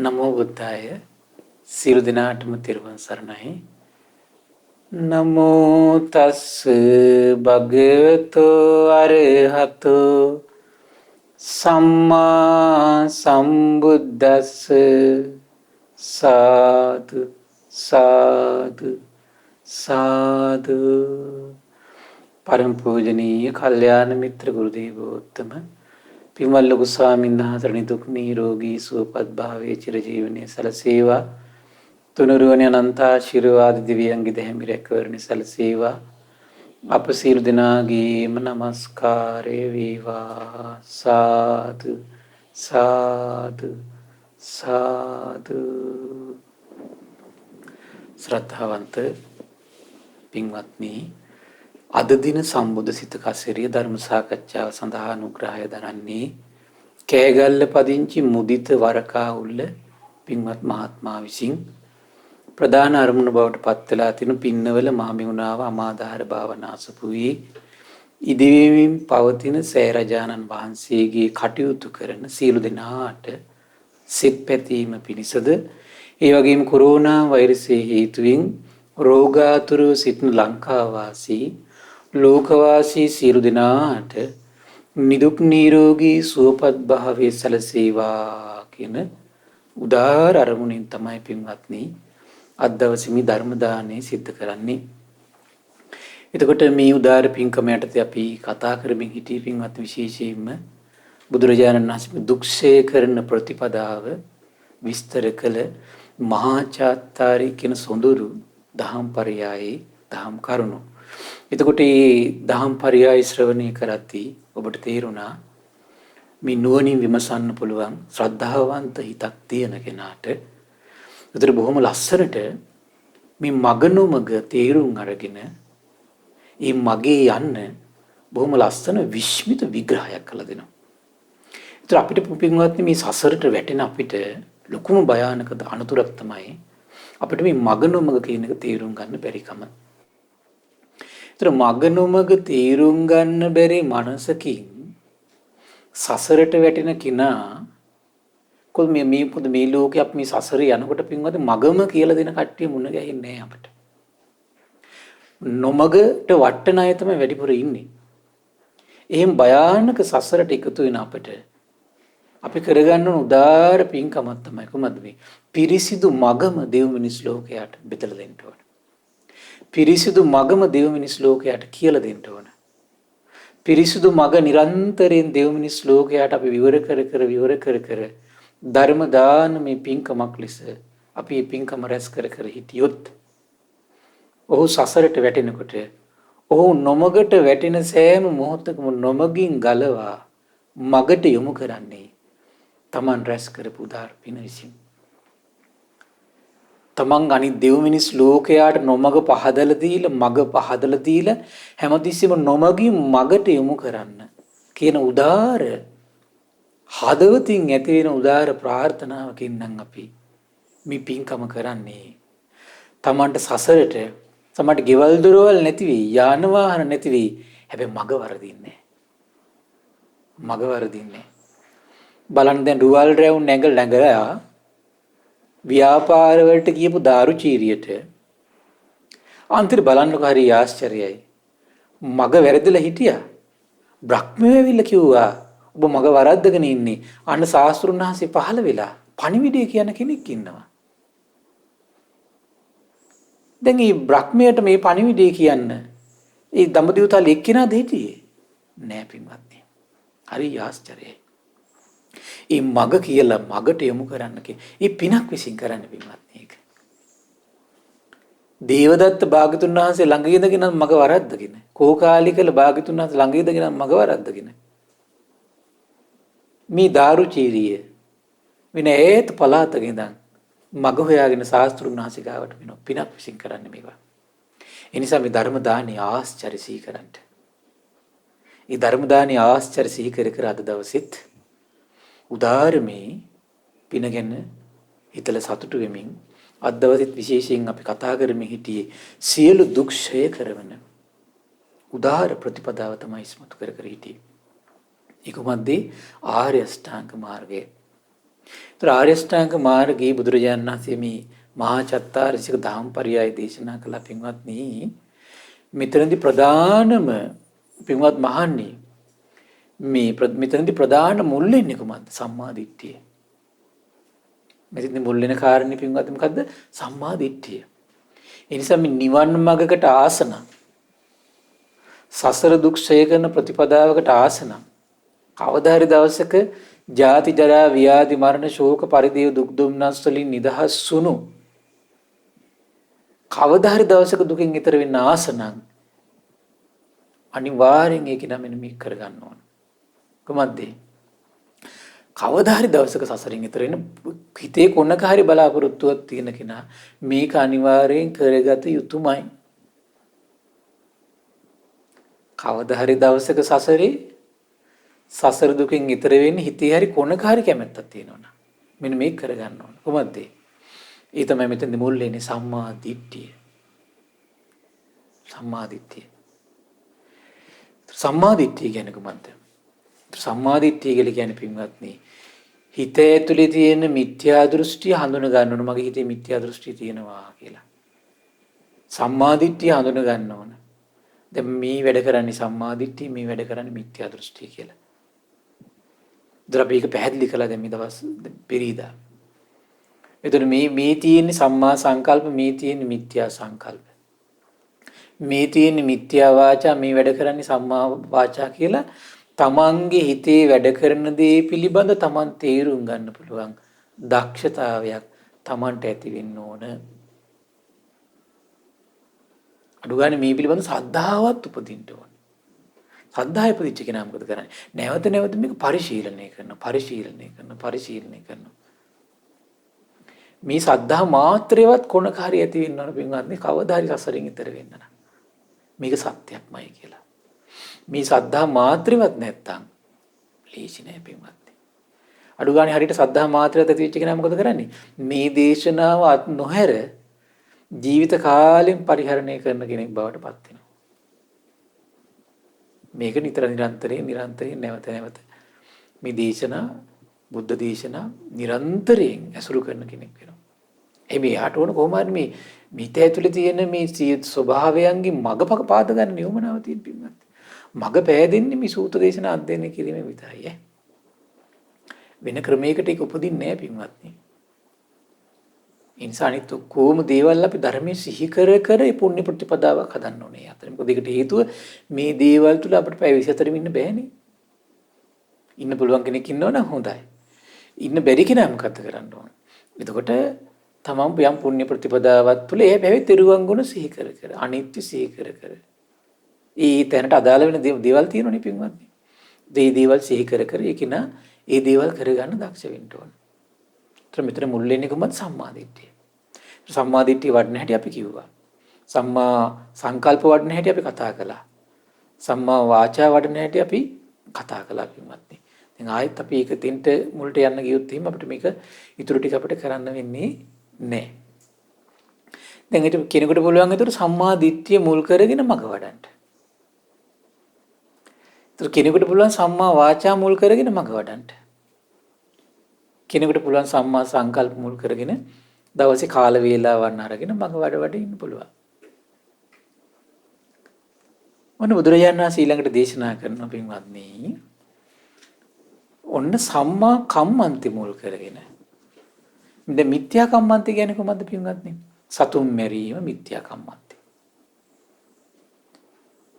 නමෝ බුද්ධාය සියලු දෙනාටම තෙරුවන් සරණයි. නමෝ තස් භගවතු අරහතෝ සම්මා සම්බුද්දස්ස සාදු සාදු සාදු. පරම පූජනීය කල්යාණ මිත්‍ර ගුරු දේවෝත්තම පින්වත් ලොකු ස්වාමීන් වහන්සේ නිදුක් නිරෝගී සුවපත් භාවයේ චිරජීවනයේ සලසේවා. තුනුරුවනේ අනන්ත ආශිර්වාද දිව්‍යංගි දෙහිමි රැකවරණේ සලසේවා. අප සියලු දෙනාගේම নমස්කාරය වේවා. සාදු සාදු සාදු. ශ්‍රද්ධාවන්ත පින්වත්නි, අද දින සම්බුද්ධ සිත කසරිය ධර්ම සාකච්ඡාව සඳහා අනුග්‍රහය දරන්නේ කෑගල්ල පදිංචි මුදිත වරකාඋල්ල පින්වත් මහත්මයා විසින් ප්‍රධාන අරමුණ බවට පත් වෙලා තිනු පින්නවල මහමෙවුනාව අමාදාහර භාවනාසපුවේ ඉදිවීමින් පවතින සෑරජානන් වහන්සේගේ කටයුතු කරන සියලු දෙනාට සිත් පැතීම පිණිසද, ඒ වගේම කොරෝනා වෛරසයේ හේතුවෙන් රෝගාතුරව සිටින ලංකාවාසී ලෝකවාසී සියලු දෙනාට නිදුක් නිරෝගී සුවපත් භාවයේ සැලසේවා කියන උදාාර අරමුණින් තමයි පින්වත්නි අද දවසේ මේ ධර්ම දානය සිද්ධ කරන්නේ. එතකොට මේ උදාාර පින්කම යටතේ අපි කතා කරමින් හිටියේ පින්වත් විශේෂයෙන්ම බුදුරජාණන් වහන්සේ දුක්ඛය කරන ප්‍රතිපදාව විස්තර කළ මහා චාත්තාරී කියන සොඳුරු දහම් පරයයේ දහම් කරුණු. එතකොට මේ දහම් පරයය ශ්‍රවණය කරද්දී ඔබට තේරුණා මේ නුවණින් විමසන්න පුළුවන් ශ්‍රද්ධාවන්ත හිතක් තියෙන කෙනාට උතර බොහොම ලස්සනට මේ මගනොමග තේරුම් අරගෙන මේ මගේ යන්න බොහොම ලස්සන විශ්මිත විග්‍රහයක් කළා දෙනවා. ඒතර අපිට පින්වත්නි මේ සසරට වැටෙන අපිට ලොකුම භයානක අනතුරක් තමයි අපිට මේ මගනොමග කියන එක තේරුම් ගන්න බැරිකම. ඒතර මගනොමග තේරුම් ගන්න බැරි මනසකින් සසරට වැටෙන කෙනා කොහොම මේ ලෝකේ අපි මේ සසරේ යනකොට පින්වත්නි මගම කියලා දෙන කට්ටිය මුණ ගැහින්නේ නැහැ අපිට. නොමගට වටන අය තමයි වැඩිපුර ඉන්නේ. එහෙම භයානක සසරට එකතු වෙන අපිට අපි කරගන්න උදාාර පින්කමක් තමයි කොහොමද මේ පිරිසිදු මගම දෙව් මිනිස් ලෝකයට බෙදලා දෙන්න ඕන. පිරිසිදු මගම දෙව් මිනිස් ලෝකයට කියලා දෙන්න ඕන. පිරිසිදු මග නිරන්තරයෙන් දෙව් මිනිස් ලෝකයට අපි විවර කර ධර්ම දාන මේ පින්කමක් ලෙස අපි මේ පින්කම රැස් කර හිටියොත් ඔහු සසරට වැටෙනකොට ඔහු නොමගට වැටෙන සෑම මොහොතකම නොමගින් ගලවා මගට යොමු කරන්නේ තමන් රැස් කරපු උදාර පින විසින්. තමන් අනිත් දෙව් මිනිස් ලෝකයට නොමග පහදලා දීලා මග පහදලා දීලා හැමතිස්සෙම නොමගින් මගට යොමු කරන්න කියන උදාර හදවතින් ඇති වෙන උදාර ප්‍රාර්ථනාවකින් නම් අපි මේ පින්කම කරන්නේ. තමන්ට සසරට සමහරට ගෙවල් දොරවල් නැති වෙයි, යාන වාහන නැති වෙයි. හැබැයි මග වරදින්නේ නැහැ. බලන්න දැන් රුවල් රැවුන් නැගලා ව්‍යාපාර වලට ගියපු දාරුචීරියට අන්තිර බලන්නකො හරි ආශ්චර්යයි. මග වැරදිලා හිටියා. බ්‍රහ්මයා ඇවිල්ලා කිව්වා ඔබ මග වරද්දගෙන ඉන්නේ. අන්න ශාස්ත්‍රුන් වහන්සේ පහළ වෙලා පණිවිඩය කියන කෙනෙක් ඉන්නවා. දැන් මේ බ්‍රහ්මයට මේ පණිවිඩය කියන්න ඒ දඹදිව තල එක්කිනාද හිටියේ? නෑ පින්වත්නි. හරි ආශ්චර්යයි. මේ මග කියලා මගට යොමු කරන්න ඒ පිනක් විසින් කරන්න පින්වත්නි ඒක. දේවදත්ත භාගතුන් වහන්සේ ළඟ ඉඳගෙන මග වරද්දගෙන, කෝකාලිකල භාගතුන් වහන්සේ ළඟ ඉඳගෙන මග වරද්දගෙන මේ දාරුචීරිය වින ඒත් පලාතක ඉඳන් මග හොයාගෙන ශාස්ත්‍රුන් වහන්සේ ගාවට වෙනවා. පිනක් විසින් කරන්න මේවා. ඒ නිසා මේ ධර්ම දානීය ආශ්චර්ය සිහි කරන්න. මේ ධර්ම දානීය ආශ්චර්ය සිහි කර අද දවසෙත් උදාරමේ පින ගැන හිතලා සතුටු වෙමින් අද දවසෙත් විශේෂයෙන් අපි කතා කරමින් හිටියේ සියලු දුක් ක්ෂය කරවන උදාර ප්‍රතිපදාව තමයි ඉස්මතු කර හිටියේ. ඒකමද්දී ආර්ය අෂ්ටාංග මාර්ගය. ඒතර ආර්ය ශ්‍රාංග මාර්ගයේ බුදුරජාණන් වහන්සේ මේ මහා චත්තාරිසික ධම්පරියාය දේශනා කළ පින්වත්නි මෙතනදී ප්‍රධානම පින්වත් මහන්නේ මෙතනදී ප්‍රධාන මුල් වෙන්නේ කොහොමද? සම්මා දිට්ඨිය. මෙතනදී මුල් වෙන කාරණේ පින්වත් මොකද්ද? සම්මා දිට්ඨිය. ඒ නිසා මේ නිවන් මාර්ගකට ආසන සසර දුක් ක්ෂය කරන ප්‍රතිපදාවකට ආසන කවදා හරි දවසක ජාති ජරා ව්‍යාධි මරණ ශෝක පරිදේව දුක් දුම්නස් වලින් නිදහස් සුණු කවදා හරි දවසක දුකින් ඈතර වෙන්න ආසන අනිවාර්යෙන් ඒක නම් මෙන්න කරගන්න ඕන. කොහොමද? කවදා හරි දවසක සසරින් ඈතර වෙන හිතේ කොනක හරි බලාපොරොත්තුවක් තියෙන කෙනා මේක අනිවාර්යෙන් කරගත යුතුමයි. කවදා හරි දවසක සසර දුකින් ඈතර වෙන්න හිතේ හරි කොනක හරි කැමැත්තක් තියෙනවා. මෙන්න මේක කරගන්න ඕන. කොහොමද? ඒ තමයි මෙතෙන්දි මුල් වෙන්නේ සම්මා දිට්ඨිය. සම්මා දිට්ඨිය. සම්මා දිට්ඨිය කියන්නේ කොහොමද? සම්මා දිට්ඨිය කියලා කියන්නේ පින්වත්නි හිත ඇතුලේ තියෙන මිත්‍යා දෘෂ්ටිය හඳුන ගන්න ඕන. මගේ හිතේ මිත්‍යා දෘෂ්ටිය තියෙනවා කියලා. සම්මා දිට්ඨිය හඳුන ගන්න ඕන. දැන් මේ වැඩ කරන්නේ සම්මා දිට්ඨිය, මේ වැඩ කරන්නේ මිත්‍යා දෘෂ්ටිය කියලා. දරපීක පැහැදිලි කළා දැන් මේ දවස් පෙරීදා. එතකොට මේ තියෙන සම්මා සංකල්ප, මේ තියෙන මිත්‍යා සංකල්ප. මේ තියෙන මිත්‍යා වාචා, මේ වැඩ කරන්නේ සම්මා වාචා කියලා තමන්ගේ හිතේ වැඩ කරන දේ පිළිබඳ තමන් තේරුම් ගන්න පුළුවන් දක්ෂතාවයක් තමන්ට ඇති වෙන්න ඕන. අඩු ගන්න මේ පිළිබඳ ශ්‍රද්ධාවත් උපදින්න ඕන. ශ්‍රද්ධාව උපදිච්ච කෙනා මොකද කරන්නේ? නැවත නැවත මේක පරිශීලනය කරනවා. මේ ශ්‍රද්ධා මාත්‍රේවත් කොනක හරි ඇති වෙන්න ඕන පින්වත්නි. කවදා හරි සසරින් ඈතර වෙන්න නම් මේක සත්‍යක්මයි කියලා. මේ ශ්‍රද්ධා මාත්‍රේවත් නැත්තම් ලේසි නෑ පින්වත්නි. අඩු ගන්න හරියට ශ්‍රද්ධා මාත්‍රයක් ඇති වෙච්ච කෙනා මොකද කරන්නේ? මේ දේශනාව නොහැර ජීවිත කාලෙම පරිහරණය කරන කෙනෙක් බවට පත් වෙනවා. මේක නිරන්තරයෙන් නැවත මේ දේශනා බුද්ධ දේශනා නිරන්තරයෙන් ඇසුරු කරන කෙනෙක් වෙනවා. එයාට ඕන කොහොම හරි මේ මිත ඇතුලේ තියෙන මේ ස්වභාවයන්ගේ මගපක පාද ගන්න නියමනාව තියෙන පින්වත්. මග පෑදෙන්නේ මේ සූත්‍ර දේශනා අධ්‍යයනය කිරීම විතරයි. වෙන ක්‍රමයකට ඒක උපදින්නේ නැහැ පින්වත්නි. ඉන්සානිත කොහොම දේවල් අපි ධර්මයේ සිහි කර ඒ පුණ්‍ය ප්‍රතිපදාවක් හදන්න ඕනේ. අතන මොකද ඒකට හේතුව මේ දේවල් තුල අපිට පැය 24 ඉන්න බෑනේ. ඉන්න පුළුවන් කෙනෙක් ඉන්නවනම් හොඳයි. ඉන්න බැරි කෙනා මොකද කරන්න ඕන? එතකොට තමන් යම් පුණ්‍ය ප්‍රතිපදාවක් තුල ඒ බැවි තිරුවන් ගුණ සිහි කර අනිත්‍ය සිහි කර ඒ තැනට අදාළ වෙන දේවල් තියෙනවනේ පින්වත්නි. ඒ දේවල් සිහි කර ඒකිනා ඒ දේවල් කරගන්න දක්ෂ වෙන්න ඕන. මෙතන මුල් වෙන්නේ කොහොමද? සම්මා දිට්ඨිය. සම්මා දිට්ඨිය වඩන හැටි අපි කිව්වා. සම්මා සංකල්ප වඩන හැටි අපි කතා කළා. සම්මා වාචා වඩන හැටි අපි කතා කළා පින්වත්නි. දැන් ආයෙත් අපි ඒක තින්ට මුලට යන්න ගියොත් එහෙනම් අපිට මේක ඊටු ටික අපිට කරන්න වෙන්නේ නැහැ. දැන් ඊට කෙනෙකුට පුළුවන් ඒතර සම්මා දිට්ඨිය මුල් කරගෙන මග වඩන්න. ඒතර කෙනෙකුට පුළුවන් සම්මා වාචා මුල් කරගෙන මග වඩන්න. කෙනෙකුට පුළුවන් සම්මා සංකල්ප මුල් කරගෙන දවසේ කාල වේලාවන් අරගෙන මග වඩ ඉන්න පුළුවන්. මොන බුදුරජාණන් වහන්සේ ඊළඟට දේශනා කරන පින්වත්නි ඔන්න සම්මා කම්මන්ති මුල් කරගෙන. දැන් මිත්‍යා කම්මන්ති කියන්නේ කොහොමද පින්වත්නි? සතුම් මැරීම මිත්‍යා කම්මන්ති.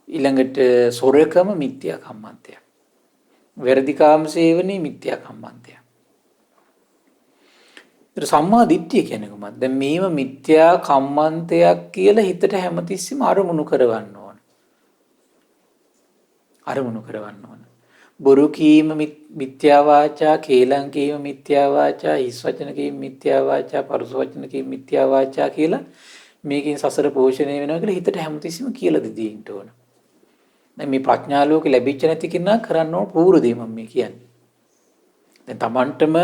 ඊළඟට සොරකම මිත්‍යා කම්මන්තය. වැරදිකාම සේවනයේ මිත්‍යා කම්මන්තය. සම්මා දිට්ඨිය කියන්නේ කොහොමද? දැන් මේව මිත්‍යා කම්මන්තයක් කියලා හිතට හැමතිස්සෙම අරමුණු කරවන්න ඕන. බොරු කීම මිත්‍යා වාචා, කේලම් කීම මිත්‍යා වාචා, හිස් වචන කීම මිත්‍යා වාචා, පරුස වචන කීම මිත්‍යා වාචා කියලා මේකෙන් සසර පෝෂණය වෙනවා කියලා හිතට හැමතිස්සෙම කියලා දෙන්න ඕන. දැන් මේ ප්‍රඥා ලෝකෙ ලැබිච්ච නැති කෙනා කරන්න ඕන පූර්ව දේ මම මේ කියන්නේ. දැන් Tamanටම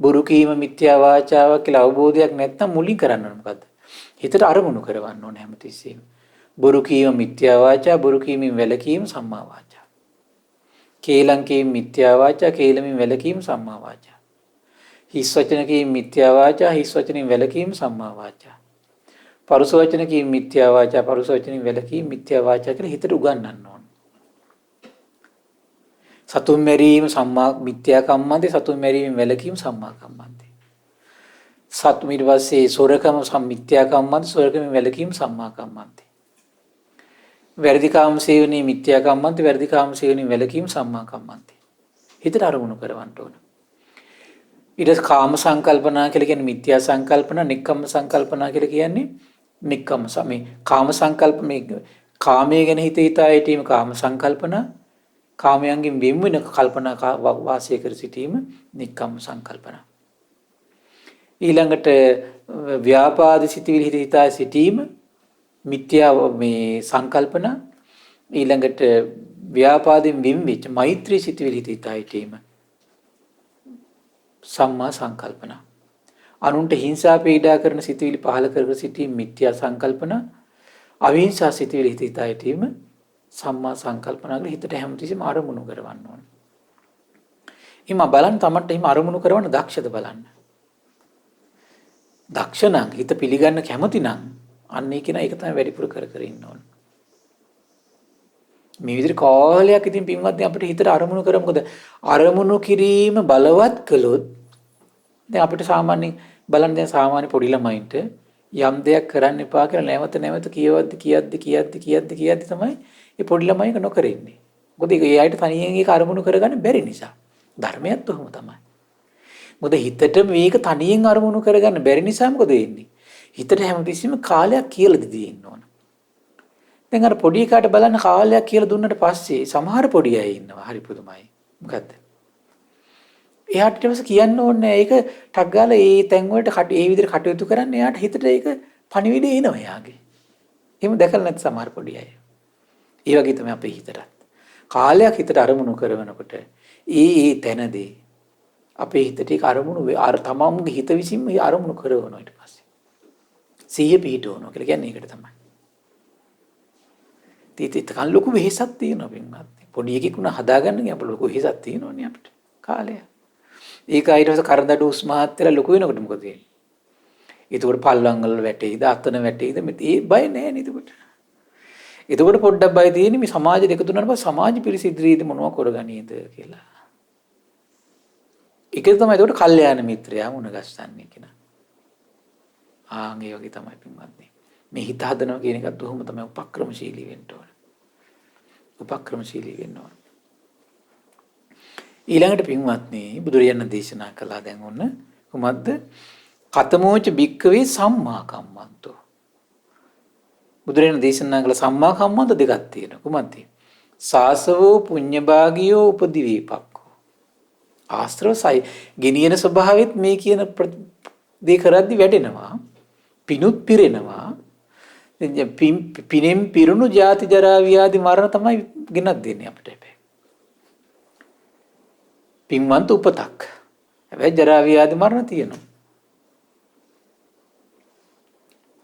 බොරු කීම මිත්‍යා වාචාවක් කියලා අවබෝධයක් නැත්නම් මුලින් කරන්න ඕන මොකද්ද? හිතට අරමුණු කරවන්න ඕන හැමතිස්සෙම. බොරු කීම මිත්‍යා වාචා, බොරු කීමෙන් වැළකීම සම්මා වාචා. කේලම් කීම මිත්‍යා වාචා, කේලමින් වැළකීම සම්මා වාචා. හිස් වචන කීම මිත්‍යා වාචා, හිස් වචනින් වැළකීම සම්මා වාචා. පරුස වචන කීම මිත්‍යා වාචා, පරුස වචනින් වැළකීම මිත්‍යා වාචා කියලා හිතට උගන්වන්න ඕන. සතුන් මැරීම සම්මා මිත්‍යා කම්මන්තේ, සතුන් මැරීමෙන් වැළකීම සම්මා කම්මන්තේ. සතු ඊට පස්සේ සොරකම මිත්‍යා කම්මන්තේ, සොරකමෙන් වැළකීම සම්මා කම්මන්තේ. වැරදි කාම සේවනයේ මිත්‍යා කම්මන්තේ, වැරදි කාම සේවනයෙන් වැළකීම සම්මා කම්මන්තේ. හිතට අරමුණු කරවන්න ඕන. ඊට කාම සංකල්පනා කියලා කියන්නේ මිත්‍යා සංකල්පනා, නික්කම්ම සංකල්පනා කියලා කියන්නේ නික්කම්ම සමේ කාම සංකල්ප මේ කාමයේ ගැන හිත හිතා සිටීම කාම සංකල්පනා, කාමයන්ගෙන් වෙන් වෙන කල්පනා වාසය කර සිටීම නික්කම්ම සංකල්පනා. ඊළඟට ව්‍යාපාද සිටිවිලි හිත හිතා සිටීම මිත්‍යා මේ සංකල්පනා. ඊළඟට ව්‍යාපාදයෙන් වෙන් වෙච්ච මෛත්‍රී සිටිවිලි හිත හිතා සිටීම සම්මා සංකල්පනා. අනුන්ට හිංසා පීඩා කරන සිතුවිලි පහල කර සිටීම මිත්‍යා සංකල්පනා. අවිහිංසා සිතුවිලි හිත හිතා සිටීම සම්මා සංකල්පනා කියලා හිතට හැමතිස්සෙම අරමුණු කරවන්න ඕන. හිම බලන්න තමන්ට හිම අරමුණු කරවන්න දක්ෂද බලන්න. දක්ෂ නම් හිත පිළිගන්න කැමති නම් අන්නේ කෙනා ඒක තමයි වැඩිපුර කර කර ඉන්න ඕන. මේ විදිහට කාලයක් ඉතින් පින්වත්නි අපිට හිතට අරමුණු කරමු. මොකද අරමුණු කිරීම බලවත් කළොත් දැන් අපිට සාමාන්‍යයෙන් බලන්න දැන් සාමාන්‍ය පොඩි ළමයින්ට යම් දෙයක් කරන්න එපා කියලා නැවත නැවත කියවද්දි තමයි ඒ පොඩි ළමයික නොකර ඉන්නේ. මොකද ඒ අයට තනියෙන් ඒක අරමුණු කරගන්න බැරි නිසා. ධර්මයත් උහම තමයි. මොකද හිතට මේක තනියෙන් අරමුණු කරගන්න බැරි නිසා මොකද වෙන්නේ? හිතට හැමතිස්සෙම කාලයක් කියලා දෙදී ඉන්න ඕන. දැන් අර පොඩි එකාට බලන්න කාලයක් කියලා දුන්නට පස්සේ සමහර පොඩි අය ඉන්නවා හරි පුදුමයි. මොකද්ද? එයාට ඊට පස්සේ කියන්න ඕනේ නැහැ. ඒක ටක් ගාලා ඒ තැන් වලට ඒ විදිහට කටයුතු කරන්න එයාට හිතට ඒක පණිවිඩය එනවා එයාගේ. එහෙම දැකලා නැති සමහර පොඩි අය. ඒ වගේ තමයි අපේ හිතටත්. කාලයක් හිතට අරමුණු කරනකොට ඒ තැනදී අපේ හිතට ඒක අරමුණු තමන්ගේ හිත විසින්ම අරමුණු කරනවා ඊට පස්සේ. සිහිය පිහිටවනවා කියලා කියන්නේ ඒකට තමයි. තීතිත කන් ලොකු වෙහසක් තියෙනවා පින්වත්. පොඩි එකෙක් වුණා හදාගන්න ගියාම ලොකු වෙහසක් තියෙනවනේ අපිට. කාලය. ඒක ඊට පස්සේ කරදඩු උස්මහත් වෙලා ලොකු වෙනකොට මොකද වෙන්නේ? ඒතකොට පල්ලංගල් වල වැටෙයිද අතන වැටෙයිද මේ බය නැහැ නේද ඒකට. ඒතකොට පොඩ්ඩක් බය තියෙන්නේ මේ සමාජෙට එකතු වුණාට පස්සේ සමාජ පිරිසිදුරීද මොනවා කරගනීද කියලා. ඒක තමයි ඒකට කල්යාණ මිත්‍රයා මුණ ගැස්සන්නේ කෙනා. ඒ වගේ තමයි පින්වත්නි. මේ හිත හදනවා කියන එකත් උහුම තමයි උපක්‍රමශීලී වෙන්න ඕන. උපක්‍රමශීලී වෙන්න ඕන. ඊළඟට පින්වත්නි බුදුරජාණන් දේශනා කළා දැන් ඔන්න කොහොමද? කතමෝච භික්කවේ සම්මා කම්මන්තෝ. බුදුරජාණන් දේශනා කළ සම්මා කම්මන්ත දෙකක් තියෙනවා. කොහොමද? සාසවෝ පුඤ්ඤභාගියෝ උපදිවේපක්ඛෝ. ආශ්‍රවසයි ගෙනියන ස්වභාවෙත් මේ කියන දේ කරද්දි වැඩෙනවා. පිනුත් පිරෙනවා. පිනෙන් පිරුණු ජාති ජරා ව්‍යාධි මරණ තමයි ගෙනත් දෙන්නේ අපිට හැබැයි. පින්වන්ත උපතක්. හැබැයි ජරා ව්‍යාධි මරණ තියෙනවා.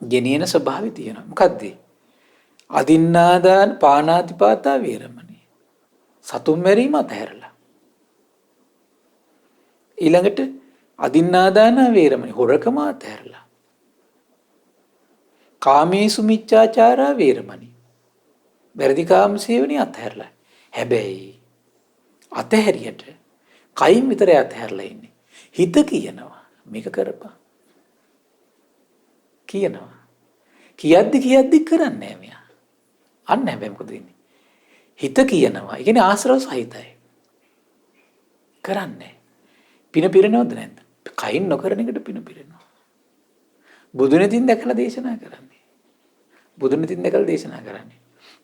ගෙනියන ස්වභාවය තියෙනවා. මොකද්ද? අදින්නාදාන පානාතිපාතා වේරමණී. සතුන් මැරීම අතහැරලා. ඊළඟට අදින්නාදාන වේරමණී හොරකම අතහැරලා. කාමේසු මිච්ඡාචාරා වේරමණී. වැරදි කාම සේවනයේ අතහැරලා. හැබැයි අතහැරියට කයින් විතරයි අතහැරලා ඉන්නේ. හිත කියනවා මේක කරපන්. කියනවා. කියද්දි කරන්නේ නැහැ මෙයා. අන්න හැබැයි මොකද වෙන්නේ? හිත කියනවා. ඒ කියන්නේ ආශ්‍රව සහිතයි. කරන්නේ. පින පිරෙනවද නැද්ද? කයින් නොකරන එකට පින පිරෙනවා. බුදුනෙතින් දැකලා දේශනා කරන්නේ. බුදුනෙතින් දැකලා දේශනා කරන්නේ.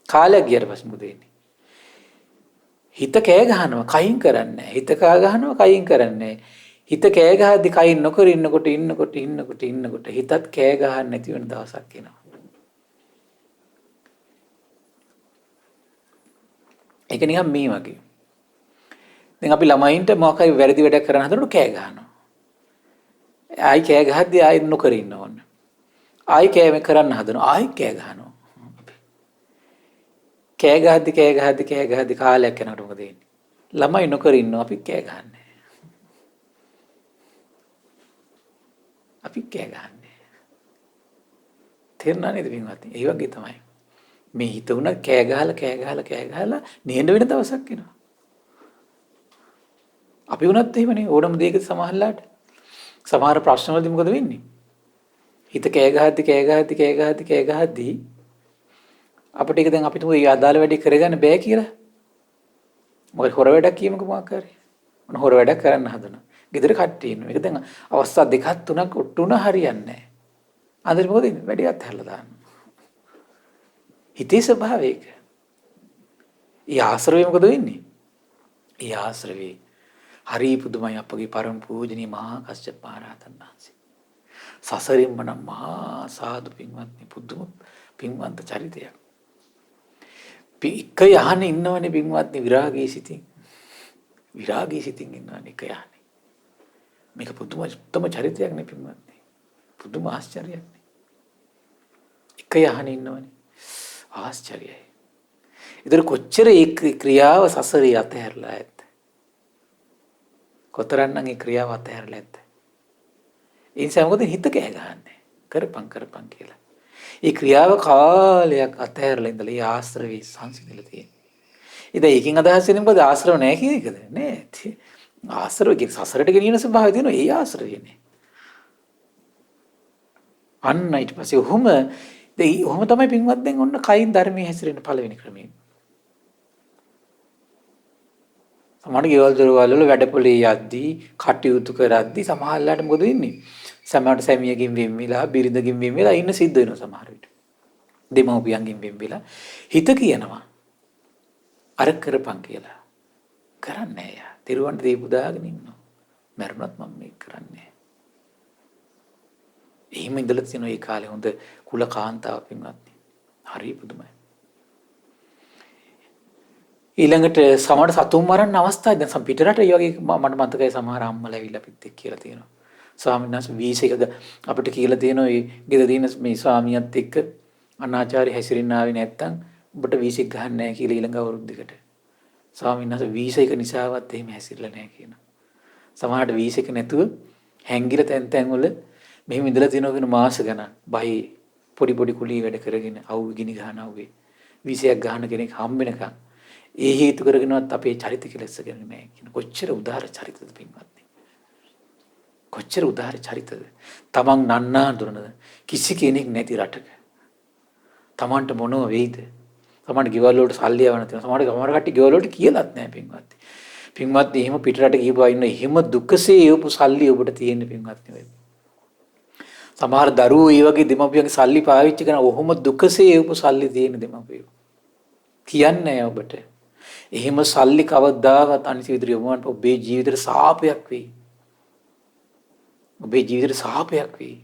කාලයක් ගියට පස්සේ මොකද වෙන්නේ? හිත කෑ ගහනවා කයින් කරන්නේ නැහැ. හිත කෑ ගහනවා කයින් කරන්නේ නැහැ. හිත කෑ ගහද්දි කයින් නොකර ඉන්නකොට හිතත් කෑ ගහන්න නැති වෙන දවසක් එනවා. ඒක නිකන් මේ වගේ. දැන් අපි ළමයින්ට මොකක් හරි වැරදි වැඩක් කරන්න හදනකොට කෑ ගහනවා. ආයි කෑ ගහද්දි ආයි නොකර ඉන්න ඕන. ආයි කෑ කරන්න හදනවා. ආයි කෑ ගහනවා. කෑ ගහද්දි කාලයක් යනකොට මොකද වෙන්නේ? ළමයි නොකර ඉන්නවා අපි කෑ ගහන්නේ. අපි කෑ ගහන්නේ. තේරුණා නේද පින්වත්නි? ඒ වගේ තමයි. මේ හිත උන කෑ ගහලා නිහඬ වෙන දවසක් එනවා. අපි උනත් එහෙමනේ ඕනම දෙයක සමහරලාට සමහර ප්‍රශ්න වලදී මොකද වෙන්නේ? හිත කෑ ගහද්දි අපිට ඒක දැන් අපිට ওই අදාළ වැඩේ කරගන්න බෑ කියලා. මොකද හොර වැඩක් කියමුකෝ මොකක් හරි. මොන හොර වැඩක් කරන්න හදනවා. ගෙදර කට්ටිය ඉන්නවා. ඒක දැන් අවස්ථා දෙකක් තුනක් ඔට්ටු වුණා හරියන්නේ නැහැ. අන්තිමට මොකද වෙන්නේ? වැඩි අත්හැරලා දාන්න. හිතේ ස්වභාවයක. ඊ ආශ්‍රවේ මොකද වෙන්නේ? ඊ ආශ්‍රවේ හරි පුදුමයි අපගේ පරම පූජනීය මහා කස්සප මහරහතන් වහන්සේ. සසරින්ම නම් මහා සාදු පින්වත්නි පුදුම පින්වන්ත චරිතයක්. එක යහනේ ඉන්නවනේ පින්වත්නි විරාගී සිතින්. විරාගී සිතින් ඉන්නවනේ එක යහනේ. මේක පුදුම උත්තම චරිතයක් නේ පින්වත්නි. පුදුම ආශ්චර්යයක් නේ. එක යහනේ ඉන්නවනේ. ආශ්චර්යයි. ඉතින් කොච්චර ඒ ක්‍රියාව සසරේ අතහැරලා ඇත්ද? කොතරම්නම් ඒ ක්‍රියාව අතහැරලා ඇත්ද? ඒ නිසා මොකද හිත කෑ ගහන්නේ? කරපන් කියලා. ඒ ක්‍රියාව කාලයක් අතහැරලා ඉඳලා ඒ ආශ්‍රවේ සංසිඳලා තියෙනවා. ඉතින් ඒකෙන් අදහස් වෙන්නේ මොකද ආශ්‍රව නැහැ කියන එකද? නෑ. ආශ්‍රව කියන සසරට ගෙනියන ස්වභාවය තියෙනවා ඒ ආශ්‍රවයනේ. අන්න ඊට පස්සේ ඔහොම තමයි පින්වත් දැන් ඔන්න කයින් ධර්මයේ හැසිරෙන පළවෙනි ක්‍රමය. සමහර ගෙවල් දොරවල් වල වැඩපොලේ යද්දී කටයුතු කරද්දී සමහරලාට මොකද වෙන්නේ? සමහරට සැමියකින් වෙම්මිලා බිරිඳකින් වෙම්මිලා ඉන්න සිද්ධ වෙනවා සමහර විට. දෙමව්පියන්ගෙන් වෙම්මිලා හිත කියනවා අර කරපන් කියලා. කරන්නේ නැහැ යා. තිරුවන්ට දීපු දාගෙන ඉන්නවා. මරුණත් මම මේක කරන්නේ නැහැ. එහෙම ඉඳලා තියෙන ඒ කාලේ හොඳ කුල කාන්තාවක් පින්වත්නි. හරි පුදුමයි. ඊළඟට සමහර සතුන් මරන්න අවස්ථා දැන් පිටරට ඒ වගේ මට මතකයි සමහර අම්මලා ඇවිල්ලා පිට එක්ක කියලා තියෙනවා. ස්වාමීන් වහන්සේ වීසයක අපිට කියලා තියෙනවා මේ ගෙදරින මේ ස්වාමියාත් එක්ක අනාචාරي හැසිරෙන්න ආවේ නැත්තම් ඔබට වීසෙක් ගහන්න නැහැ කියලා ඊළඟ අවුරුද්දකට. ස්වාමීන් වහන්සේ වීසයක නිසාවත් එහෙම හැසිරෙලා නැහැ කියනවා. සමහරට වීසයක නැතුව හැංගිලා තැන් වල මෙහෙම ඉඳලා තියෙනවා කියන මාස ගණන්. බයි පොඩි කුලී වැඩ කරගෙන අවු ගිනි ගහන අවුවේ වීසයක් ගහන කෙනෙක් හම්බ වෙනකන් ඒ හේතු කරගෙනවත් අපේ චරිත කෙලෙසගෙන නැහැ කියන කොච්චර උදාර චරිතද පින්වත්නි. කොච්චර උදාර චරිතද. තමන් නන්නා දුරනද කිසි කෙනෙක් නැති රටක. තමන්ට මොනව වෙයිද? තමන්ට ගෙවල් වලට සල්ලි යවන්න තියෙනවා. සමහර කට්ටිය ගෙවල් වලට කියලාත් නැහැ පින්වත්නි. පින්වත්නි එහෙම පිටරට ගිහපුවා ඉන්න එහෙම දුකසේ යොපු සල්ලි ඔබට තියෙන පින්වත්නි වෙයි. සමහර දරුවෝ ඒ වගේ දෙමව්පියන්ගේ සල්ලි පාවිච්චි කරන ඔහොම දුකසේ යොපු සල්ලි තියෙන දෙමව්පියෝ. කියන්නේ ඔබට. එහෙම සල්ලි කවදාවත් අනිත් විදිහට යොමුවන්න ඔබේ ජීවිතේට සාපයක් වෙයි. ඔබේ ජීවිතේට සාපයක් වෙයි.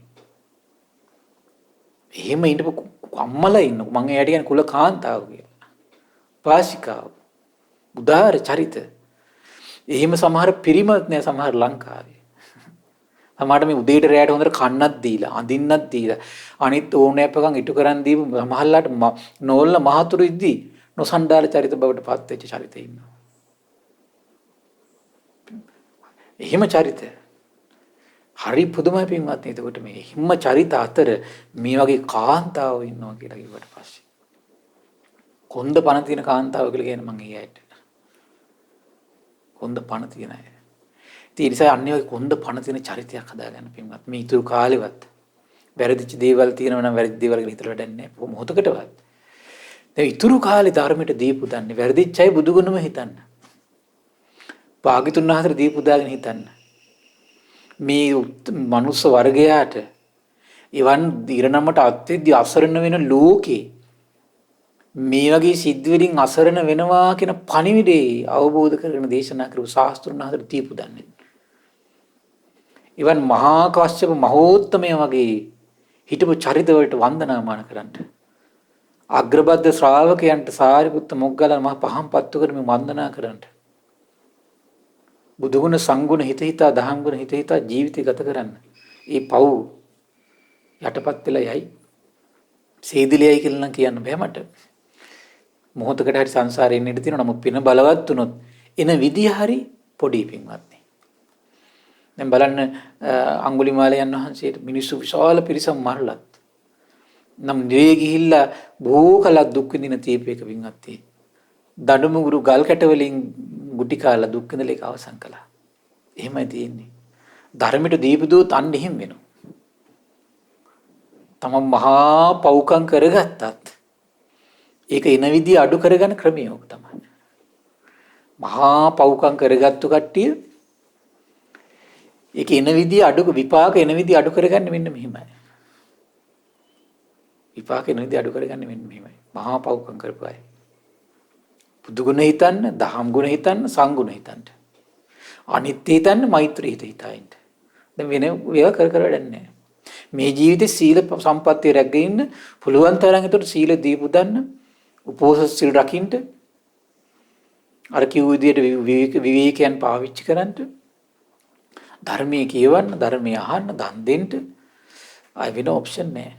එහෙම ඉන්නපු අම්මලා ඉන්න මම එයාට කියන්නේ කුල කාන්තාව කියලා. පාසිකාව. උදාර චරිත. එහෙම සමහර පිරිමත් නෑ සමහර ලංකාවේ. සමහරට මේ උදේට රැයට හොඳට කන්නක් දීලා අඳින්නක් දීලා අනිත් ඕනෑපකම් ඉටු කරන් දීපු සමහරලාට නෝල්ල මහතුරු ඉද්දි නොසන්ඩාල චරිත බවට පත් වෙච්ච චරිතය ඉන්නවා. එහෙම චරිත හරි පුදුමයි පින්වත්නි. එතකොට මේ හිම්ම චරිත අතර මේ වගේ කාන්තාවෝ ඉන්නවා කියලා කිව්වට පස්සේ කොන්ද පණ තියෙන කාන්තාවෝ කියලා කියන මං ඊයට කොන්ද පණ තියෙන අය. ඒ නිසා අන්නේ වගේ කොන්ද පණ තියෙන චරිතයක් හදාගන්න පින්වත්. මේ ඊතුරු කාලෙවත් වැරදිච්ච දේවල් තියෙනවා නම් වැරදි දේවල් ගැන හිතලා වැඩක් නැහැ. මොහොතකටවත්. දැන් ඊතුරු කාලේ ධර්මයට දීපු දන්නේ වැරදිච්ච අය බුදුගුණම හිතන්න. භාග්‍යතුන් වහන්සේ දීපු දාගෙන හිතන්න. මේ මනුස්ස වර්ගයාට එවන් ඉරණමට අත්විදි අසරණ වෙන ලෝකේ මේ වගේ සිද්ධ වලින් අසරණ වෙනවා කියන පණිවිඩය අවබෝධ කරගෙන දේශනා කරපු ශාස්ත්‍රුන් වහන්සේ දීපු දන්නේ. එවන් මහා කාශ්‍යප මහෝත්තමය වගේ හිටපු චරිත වලට වන්දනාමාන කරන්න. අග්‍රබද්ධ ශ්‍රාවකයන්ට සාරිපුත්ත මොග්ගලන් මහ පහන් පත්තු කරමින් වන්දනා කරන්න. බුදුගුණ සංගුණ හිත හිතා දහම් ගුණ හිත හිතා ජීවිතය ගත කරන්න. ඒ පව් යටපත් වෙලා යයි. සීදිලියයි කියලා නම් කියන්න බෑ මට. මොහොතකට හරි සංසාරේ ඉන්න ඉඩ තියෙනවා. නමුත් පින බලවත් වුණොත් එන විදිය හරි පොඩි පින්වත්නි. දැන් බලන්න අඟුලිමාලයන් වහන්සේට මිනිස්සු විශාල පිරිසක් මරලත් නම් නිරේ ගිහිල්ලා බොහෝ කලක් දුක් විඳින තීපයක වින්වත් දඬුමුගුරු ගල් කැට වලින් ගුටි කාලා දුක් විඳලා ඒක අවසන් කළා. එහෙමයි තියෙන්නේ. ධර්මයට දීපු දෝත් අන්න එහෙම වෙනවා. තමන් මහා පව්කම් කරගත්තත් ඒක එන විදිය අඩු කරගන්න ක්‍රමය ඕක තමයි. මහා පව්කම් කරගත්තු කට්ටිය ඒක එන විදිය අඩු විපාක එන විදිය අඩු කරගන්න මෙන්න මෙහෙමයි. විපාක එන විදිය අඩු කරගන්න මෙන්න මෙහෙමයි. මහා පව්කම් කරපු අය. බුදු ගුණ හිතන්න, දහම් ගුණ හිතන්න, සංගුණ හිතන්න. අනිත්‍ය හිතන්න, මෛත්‍රී හිතයින්න. දැන් වෙන ඒවා කර කර වැඩක් නැහැ. මේ ජීවිතේ සීල සම්පත්තිය රැකගෙන ඉන්න පුළුවන් තරම් ඒතර සීල දීපු දන්න උපෝසථ සීල් රකින්න අර කිව් විදියට විවේකයන් පාවිච්චි කරන්න ධර්මයේ කියවන්න ධර්මයේ අහන්න දන් දෙන්න ආය වෙන ඔප්ෂන් නැහැ.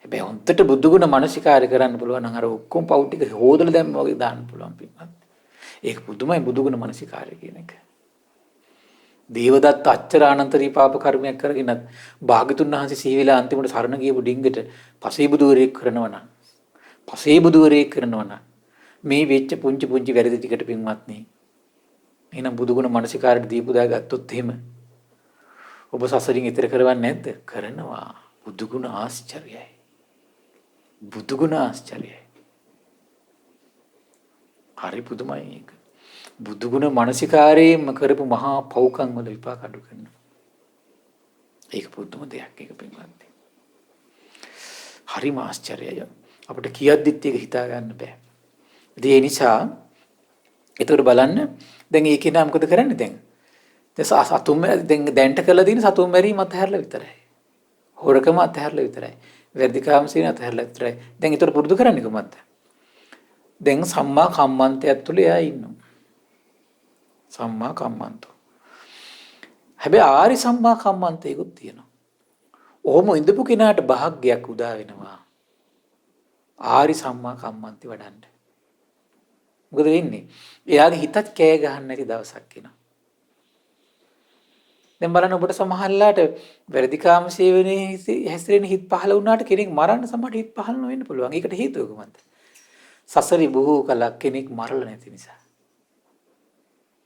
හැබැයි හොන්දට බුදු ගුණ මානසිකාරය කරන්න පුළුවන් නම් අර ඔක්කොම පව් ටික හොදලා දැම්ම වගේ දාන්න පුළුවන් පින්වත්. ඒක පුදුමයි බුදු ගුණ මානසිකාරය කියන එක. දේවදත්ත අච්චර අනන්තරී පාප කර්මයක් කරගෙන භාග්‍යතුන් වහන්සේ සීවිලා අන්තිමට සරණ ගියපු ඩිංගට පසේබුදුවරයෙක් කරනවා නම් මේ වෙච්ච පුංචි පුංචි වැරදි ටිකට පින්වත්නි එහෙනම් බුදුගුණ මානසිකාරයට දීපු දා ගත්තොත් එහෙම ඔබ සසරින් ඈතර කරවන්නේ නැද්ද? කරනවා. බුදුගුණ ආශ්චර්යයි. බුදුගුණ ආශ්චර්යයි. හරි පුදුමයි ඒක. බුදුගුණ මානසිකාරයෙන්ම කරපු මහා පව්කම් වල විපාක අඩු කරනවා. ඒක පුදුම දෙයක් ඒක පින්වත්නි. හරිම ආශ්චර්යයි. අපිට කියද්දිත් ඒක හිතා ගන්න බෑ. ඒ නිසා ඒතකොට බලන්න දැන් ඒකේ නම් මොකද කරන්නේ දැන්? දැන් සතුම් දැන් දැන්ට කළා දින සතුම් මැරීම අතහැරලා විතරයි. හොරකම අතහැරලා විතරයි. වැඩිකාම සීන අතහැරලා විතරයි. දැන් ඒතකොට පුරුදු කරන්නේ කොහොමද? දැන් සම්මා කම්මන්තයත් තුල එයා ඉන්නවා. සම්මා කම්මන්තෝ. හැබැයි ආරි සම්මා කම්මන්තයකුත් තියෙනවා. ඔහොම ඉඳපු කෙනාට භාග්යක් උදා වෙනවා. ආරි සම්මා කම්මන්ති වඩන්න. මොකද වෙන්නේ? එයාගේ හිතත් කෑ ගහන්න නැති දවසක් එනවා. දැන් බලන්න ඔබට සමහරලාට වැඩිකාම සේවනයේ හැසිරෙන හිත පහළ වුණාට කෙනෙක් මරන්න සමහර හිත පහළ නොවෙන්න පුළුවන්. ඒකට හේතුව කොහොමද? සසරි බොහෝ කලක් කෙනෙක් මරලා නැති නිසා.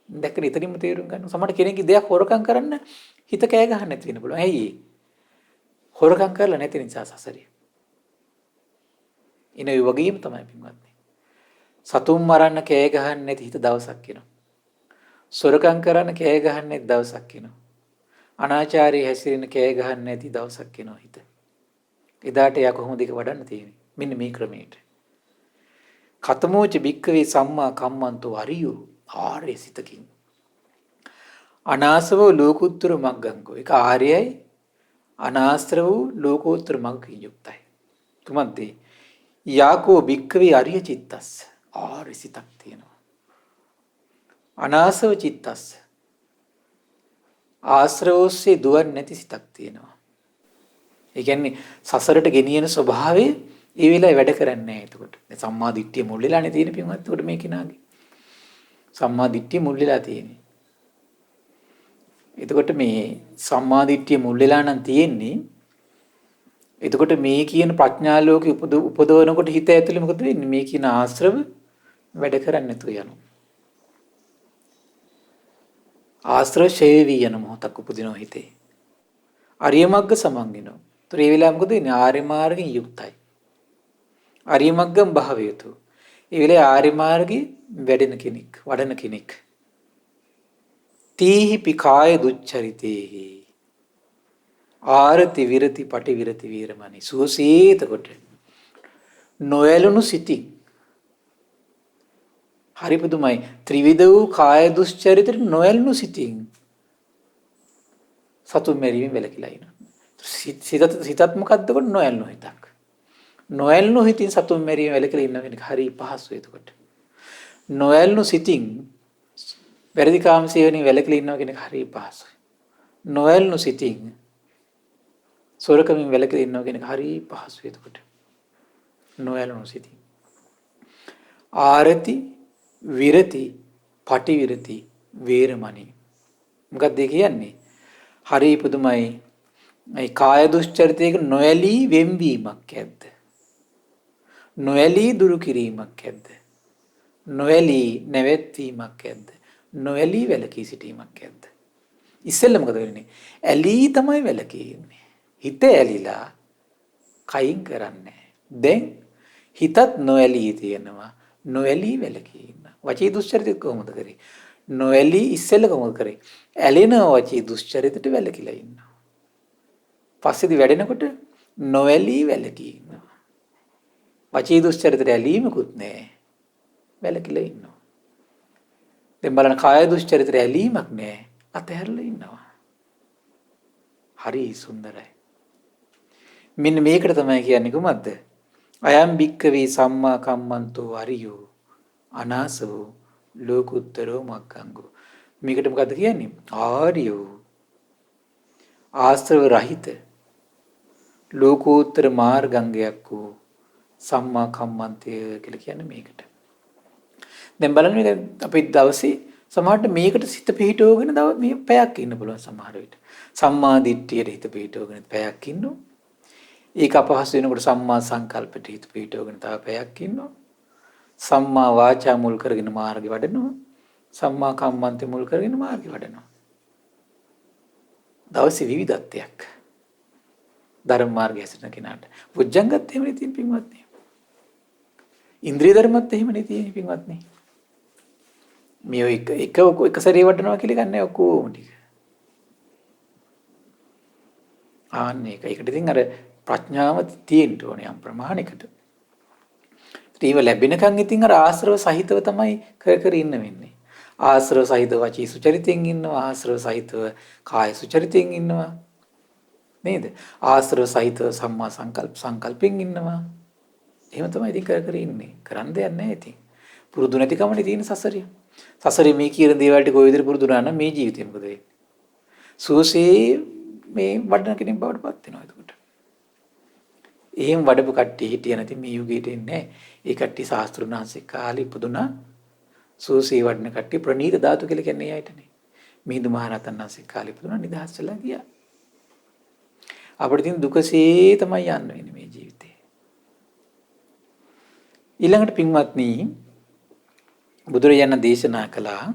දැක්කනේ එතනින්ම තේරුම් ගන්න. සමහර කෙනෙක්ගේ දෙයක් හොරකම් කරන්න හිත කෑ ගහන්න නැති වෙන්න පුළුවන්. ඇයි? හොරකම් කරලා නැති නිසා සසරි. ඉන ඒ වගේම තමයි පින්වත්නි. සතුන් මරන්න කෑ ගහන්න නැති හිත දවසක් එනවා. සොරකම් කරන්න කෑ ගහන්න නැති දවසක් එනවා. අනාචාරී හැසිරෙන කෑ ගහන්න නැති දවසක් එනවා හිත. එදාට එයා කොහොමද ඒක වඩන්න තියෙන්නේ? මෙන්න මේ ක්‍රමයට. කතමෝච භික්කවේ සම්මා කම්මන්තෝ අරියෝ ආර්ය සිතකින්. අනාසව ලෝකුත්තර මග්ගංගෝ. ඒක ආර්යයි අනාස්ත්‍ර වූ ලෝකෝත්තර මග්ගකින් යුක්තයි. තුමන්ද යාකෝ භික්කවේ අරිය චිත්තස්ස. ආර්ය සිතක් තියෙනවා. අනාසව චිත්තස්ස. ආශ්‍රවෝස්සේ දුවන්නේ නැති සිතක් තියෙනවා. ඒ කියන්නේ සසරට ගෙනියන ස්වභාවය ඒ වෙලාවේ වැඩ කරන්නේ නැහැ එතකොට. සම්මා දිට්ඨිය මුල් වෙලානේ තියෙන පින්වත්. එතකොට මේ කෙනාගේ සම්මා දිට්ඨිය මුල් වෙලා තියෙන්නේ. එතකොට මේ සම්මා දිට්ඨිය මුල් වෙලා නම් තියෙන්නේ. එතකොට මේ කියන ප්‍රඥා ලෝකෙ උපදවනකොට හිත ඇතුලේ මොකද වෙන්නේ? මේ කියන ආශ්‍රව වැඩ කරන්නේ නැතුව යනවා. ආශ්‍රව ඡේ වී යන මොහොතක් උපදිනවා හිතේ. අරිය මග්ග සමන්ගිනෝ. ඒතර ඒ වෙලාව මොකද වෙන්නේ? ආර්ය මාර්ගයෙන් යුක්තයි. ආර්ය මග්ගම් භාවයතු. ඒ වෙලාවේ ආර්ය මාර්ගයේ වැඩෙන කෙනෙක්, වඩන කෙනෙක්. තීහි පිකාය දුච්චරිතේහි. ආරති විරති පටි විරති වීරමණි. සුවසීත කොට නොයලුණු සිටින්. හරි පුදුමයි. ත්‍රිවිධ වූ කාය දුස්චරිතෙට නොයලුණු සිටින්. සතුන් මෙරීමෙන් වැළකීලා ඉනවා. සිතත් මොකද්ද කොට නොයලුණු හිතක්. නොයල්නු හිතින් සතුන් මැරීම වැළකීලා ඉන්න කෙනෙක් හරි පහසුයි එතකොට. නොයල්නු සිතින් වැරදි කාම සේවනයේ වැළකීලා ඉන්න කෙනෙක් හරි පහසුයි. නොයල්නු සිතින් සොරකමින් වැළකීලා ඉන්න කෙනෙක් හරි පහසුයි එතකොට. නොයල්නු සිතින්. ආරති විරති පටි විරති වේරමණී. මොකක්ද ඒ කියන්නේ? හරි පුදුමයි. මේ කාය දුස්චරිතයක නොඇලී වෙන්වීමක් ඇද්ද? නොඇලී දුරු කිරීමක් ඇද්ද? නොඇලී නැවැත්වීමක් ඇද්ද? නොඇලී වැළකී සිටීමක් ඇද්ද? ඉස්සෙල්ලා මොකද වෙන්නේ? ඇලී තමයි වැළකී ඉන්නේ. හිත ඇලිලා කයින් කරන්නේ. දැන් හිතත් නොඇලී තියෙනවා. නොඇලී වැළකී ඉන්න. වචී දුස්චරිත කොහොමද කරේ? නොඇලී ඉස්සෙල්ලා කොහොමද කරේ? ඇලෙන වචී දුස්චරිතට වැළකීලා ඉන්නවා. පස්සේදී වැඩෙනකොට නොඇලී වැළකී ඉන්නවා. වචී දුස්චරිතට ඇලීමකුත් නැහැ. වැළකීලා ඉන්නවා. දැන් බලන්න කාය දුස්චරිතට ඇලීමක් නැහැ. අතහැරලා ඉන්නවා. හරි සුන්දරයි. මෙන්න මේකට තමයි කියන්නේ කොහොමද? අයම් භික්කවේ සම්මා කම්මන්තෝ අරියෝ අනාසවෝ ලෝකුත්තරෝ මග්ගංගෝ. මේකට මොකද්ද කියන්නේ? ආර්යෝ ආශ්‍රව රහිත ලෝකෝත්තර මාර්ගංගයක් වූ සම්මා කම්මන්තය කියලා කියන්නේ මේකට. දැන් බලන්න මේක අපි දවසේ සමහරට මේකට සිත පිහිටවගෙන මේ පැයක් ඉන්න පුළුවන් සමහර විට. සම්මා දිට්ඨියට හිත පිහිටවගෙන පැයක් ඉන්නවා. ඒක අපහසු වෙනකොට සම්මා සංකල්පයට හිත පිහිටවගෙන තව පැයක් ඉන්නවා. සම්මා වාචා මුල් කරගෙන මාර්ගෙ වඩනවා. සම්මා කම්මන්තේ මුල් කරගෙන මාර්ගෙ වඩනවා. දවසේ විවිධත්වයක්. ධර්ම මාර්ගය හැසිරෙන කෙනාට. පුජ්ජංගත් එහෙම නෙතින් පින්වත්නි. ඉන්ද්‍රිය ධර්මත් එහෙම නෙතින් පින්වත්නි. මේ එක සැරේ වඩනවා කියලා ගන්න ඔක්කොම ටික. ආන්නේ ඒකට ඉතින් අර ප්‍රඥාව තියෙන්න ඕනේ යම් ප්‍රමාණයකට. ඒව ලැබෙනකන් ඉතින් අර ආශ්‍රව සහිතව තමයි කර ඉන්න වෙන්නේ. ආශ්‍රව සහිතව වචී සුචරිතෙන් ඉන්නවා, ආශ්‍රව සහිතව කාය සුචරිතෙන් ඉන්නවා. නේද? ආශ්‍රව සහිතව සම්මා සංකල්පෙන් ඉන්නවා. එහෙම තමයි ඉතින් කර ඉන්නේ. කරන්න දෙයක් නැහැ ඉතින්. පුරුදු නැතිකමනේ තියෙන සසරිය. සසරේ මේ කියන දේවල් ටික ඔය විදිහට පුරුදු වුණා නම් මේ ජීවිතේ මොකද වෙන්නේ? සුවසේ මේ වඩන කෙනෙක් බවට පත් වෙනවා එතකොට. එහෙම වඩපු කට්ටිය හිටිය නැති මේ යුගයට එන්නේ. ඒ කට්ටිය ශාස්ත්‍රුණාංශික කාලේ ඉපදුනා. සුවසේ වඩන කට්ටිය ප්‍රණීත ධාතු කියලා කියන්නේ ඇයිටනේ. මිහිඳු මහරහතන් වහන්සේ කාලේ ඉපදුනා නිදහස් වෙලා ගියා. අපිට තියෙන දුකසේ තමයි යන්න වෙන්නේ මේ ජීවිතේ. ඊළඟට පින්වත්නි බුදුරජාණන් දේශනා කළා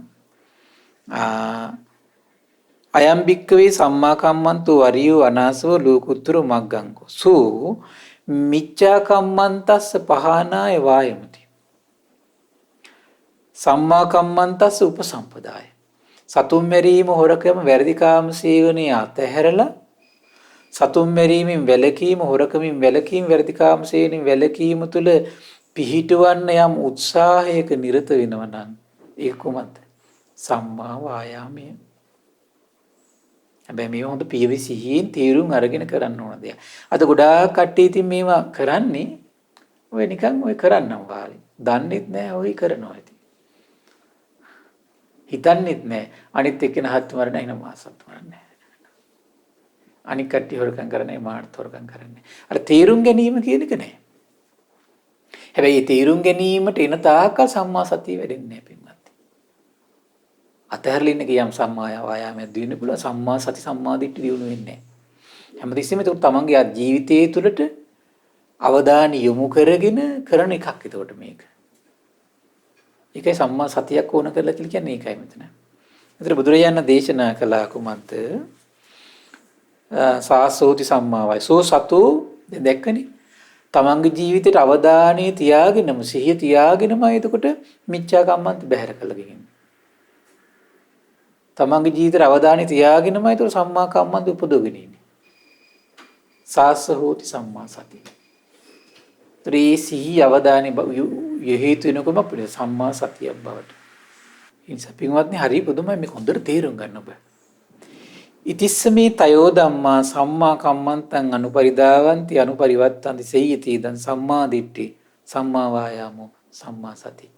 අයම් භික්කවේ සම්මා කම්මන්තෝ අරියෝ අනාසවෝ ලෝකුත්තරෝ මග්ගංගෝ සෝ මිච්ඡා කම්මන්තස්ස පහනාය වායමති සම්මා කම්මන්තස්ස උපසම්පදාය සතුම් මෙරීම හොරකම වැරදිකාම සේවනයේ අතහැරලා සතුම් මෙරීමෙන් වැළකීම හොරකමින් වැළකීම වැරදිකාම සේවනයෙන් වැළකීම තුළ පිහිටවන්න යම් උත්සාහයක නිරත වෙනවා නම් ඒක කොහොමද? සම්මා වායාමය. හැබැයි මේ හොඳ පියවි සිහියෙන් තීරුම් අරගෙන කරන්න ඕන දෙයක්. අද ගොඩාක් කට්ටිය ඉතින් මේවා කරන්නේ ඔය නිකන් ඔය කරන්නම් වාලේ. දන්නෙත් නැහැ ඔය කරනවා ඉතින්. හිතන්නෙත් නැහැ. අනිත් එක්කෙන හත් මරණ එන මාසත් මරන්නේ. අනිත් කට්ටිය හොරකම් කරන්නේ මාත් හොරකම් කරන්නේ. අර තීරුම් ගැනීම කියන එක නෑ. හැබැයි මේ තීරුම් ගැනීමට එන තාක්කල් සම්මා සතිය වැඩෙන්නේ නැහැ පින්වත්. අතහැරලා ඉන්න ගියම් සම්මා වායාමයක් දිනු පුළුවන් සම්මා සති සම්මා දිට්ඨි දිනු වෙන්නේ නැහැ. හැමතිස්සෙම ඒක තමන්ගේ ජීවිතයේ තුළට අවධානය යොමු කරගෙන කරන එකක් ඒකට මේක. ඒකයි සම්මා සතියක් ඕන කරලා කියන්නේ ඒකයි මෙතන. ඒතර බුදුරජාණන් දේශනා කළා කුමන්ත සාසෝති සම්මාවයි. සෝ සතෝ දැක්කනේ තමන්ගේ ජීවිතේට අවධානය තියාගෙනම සිහිය තියාගෙනම එතකොට මිච්ඡා කම්මන්ත බැහැර කළා කියන්නේ. තමන්ගේ ජීවිතේට අවධානය තියාගෙනම එතකොට සම්මා කම්මන්ත උපදවගෙන ඉන්නේ. සාසහෝති සම්මා සතිය. ත්‍රි සිහි අවධානය හේතු වෙනකොම අපිට සම්මා සතියක් බවට. ඒ නිසා පින්වත්නි හරි පුදුමයි මේක හොඳට තේරුම් ගන්න ඔබ. ඉතිස්ස මේ තයෝ ධම්මා සම්මා කම්මන්තං අනුපරිදාවಂತಿ අනුපරිවත්තಂತಿ සේයති දන් සම්මා දිට්ඨි සම්මා වායාමෝ සම්මා සති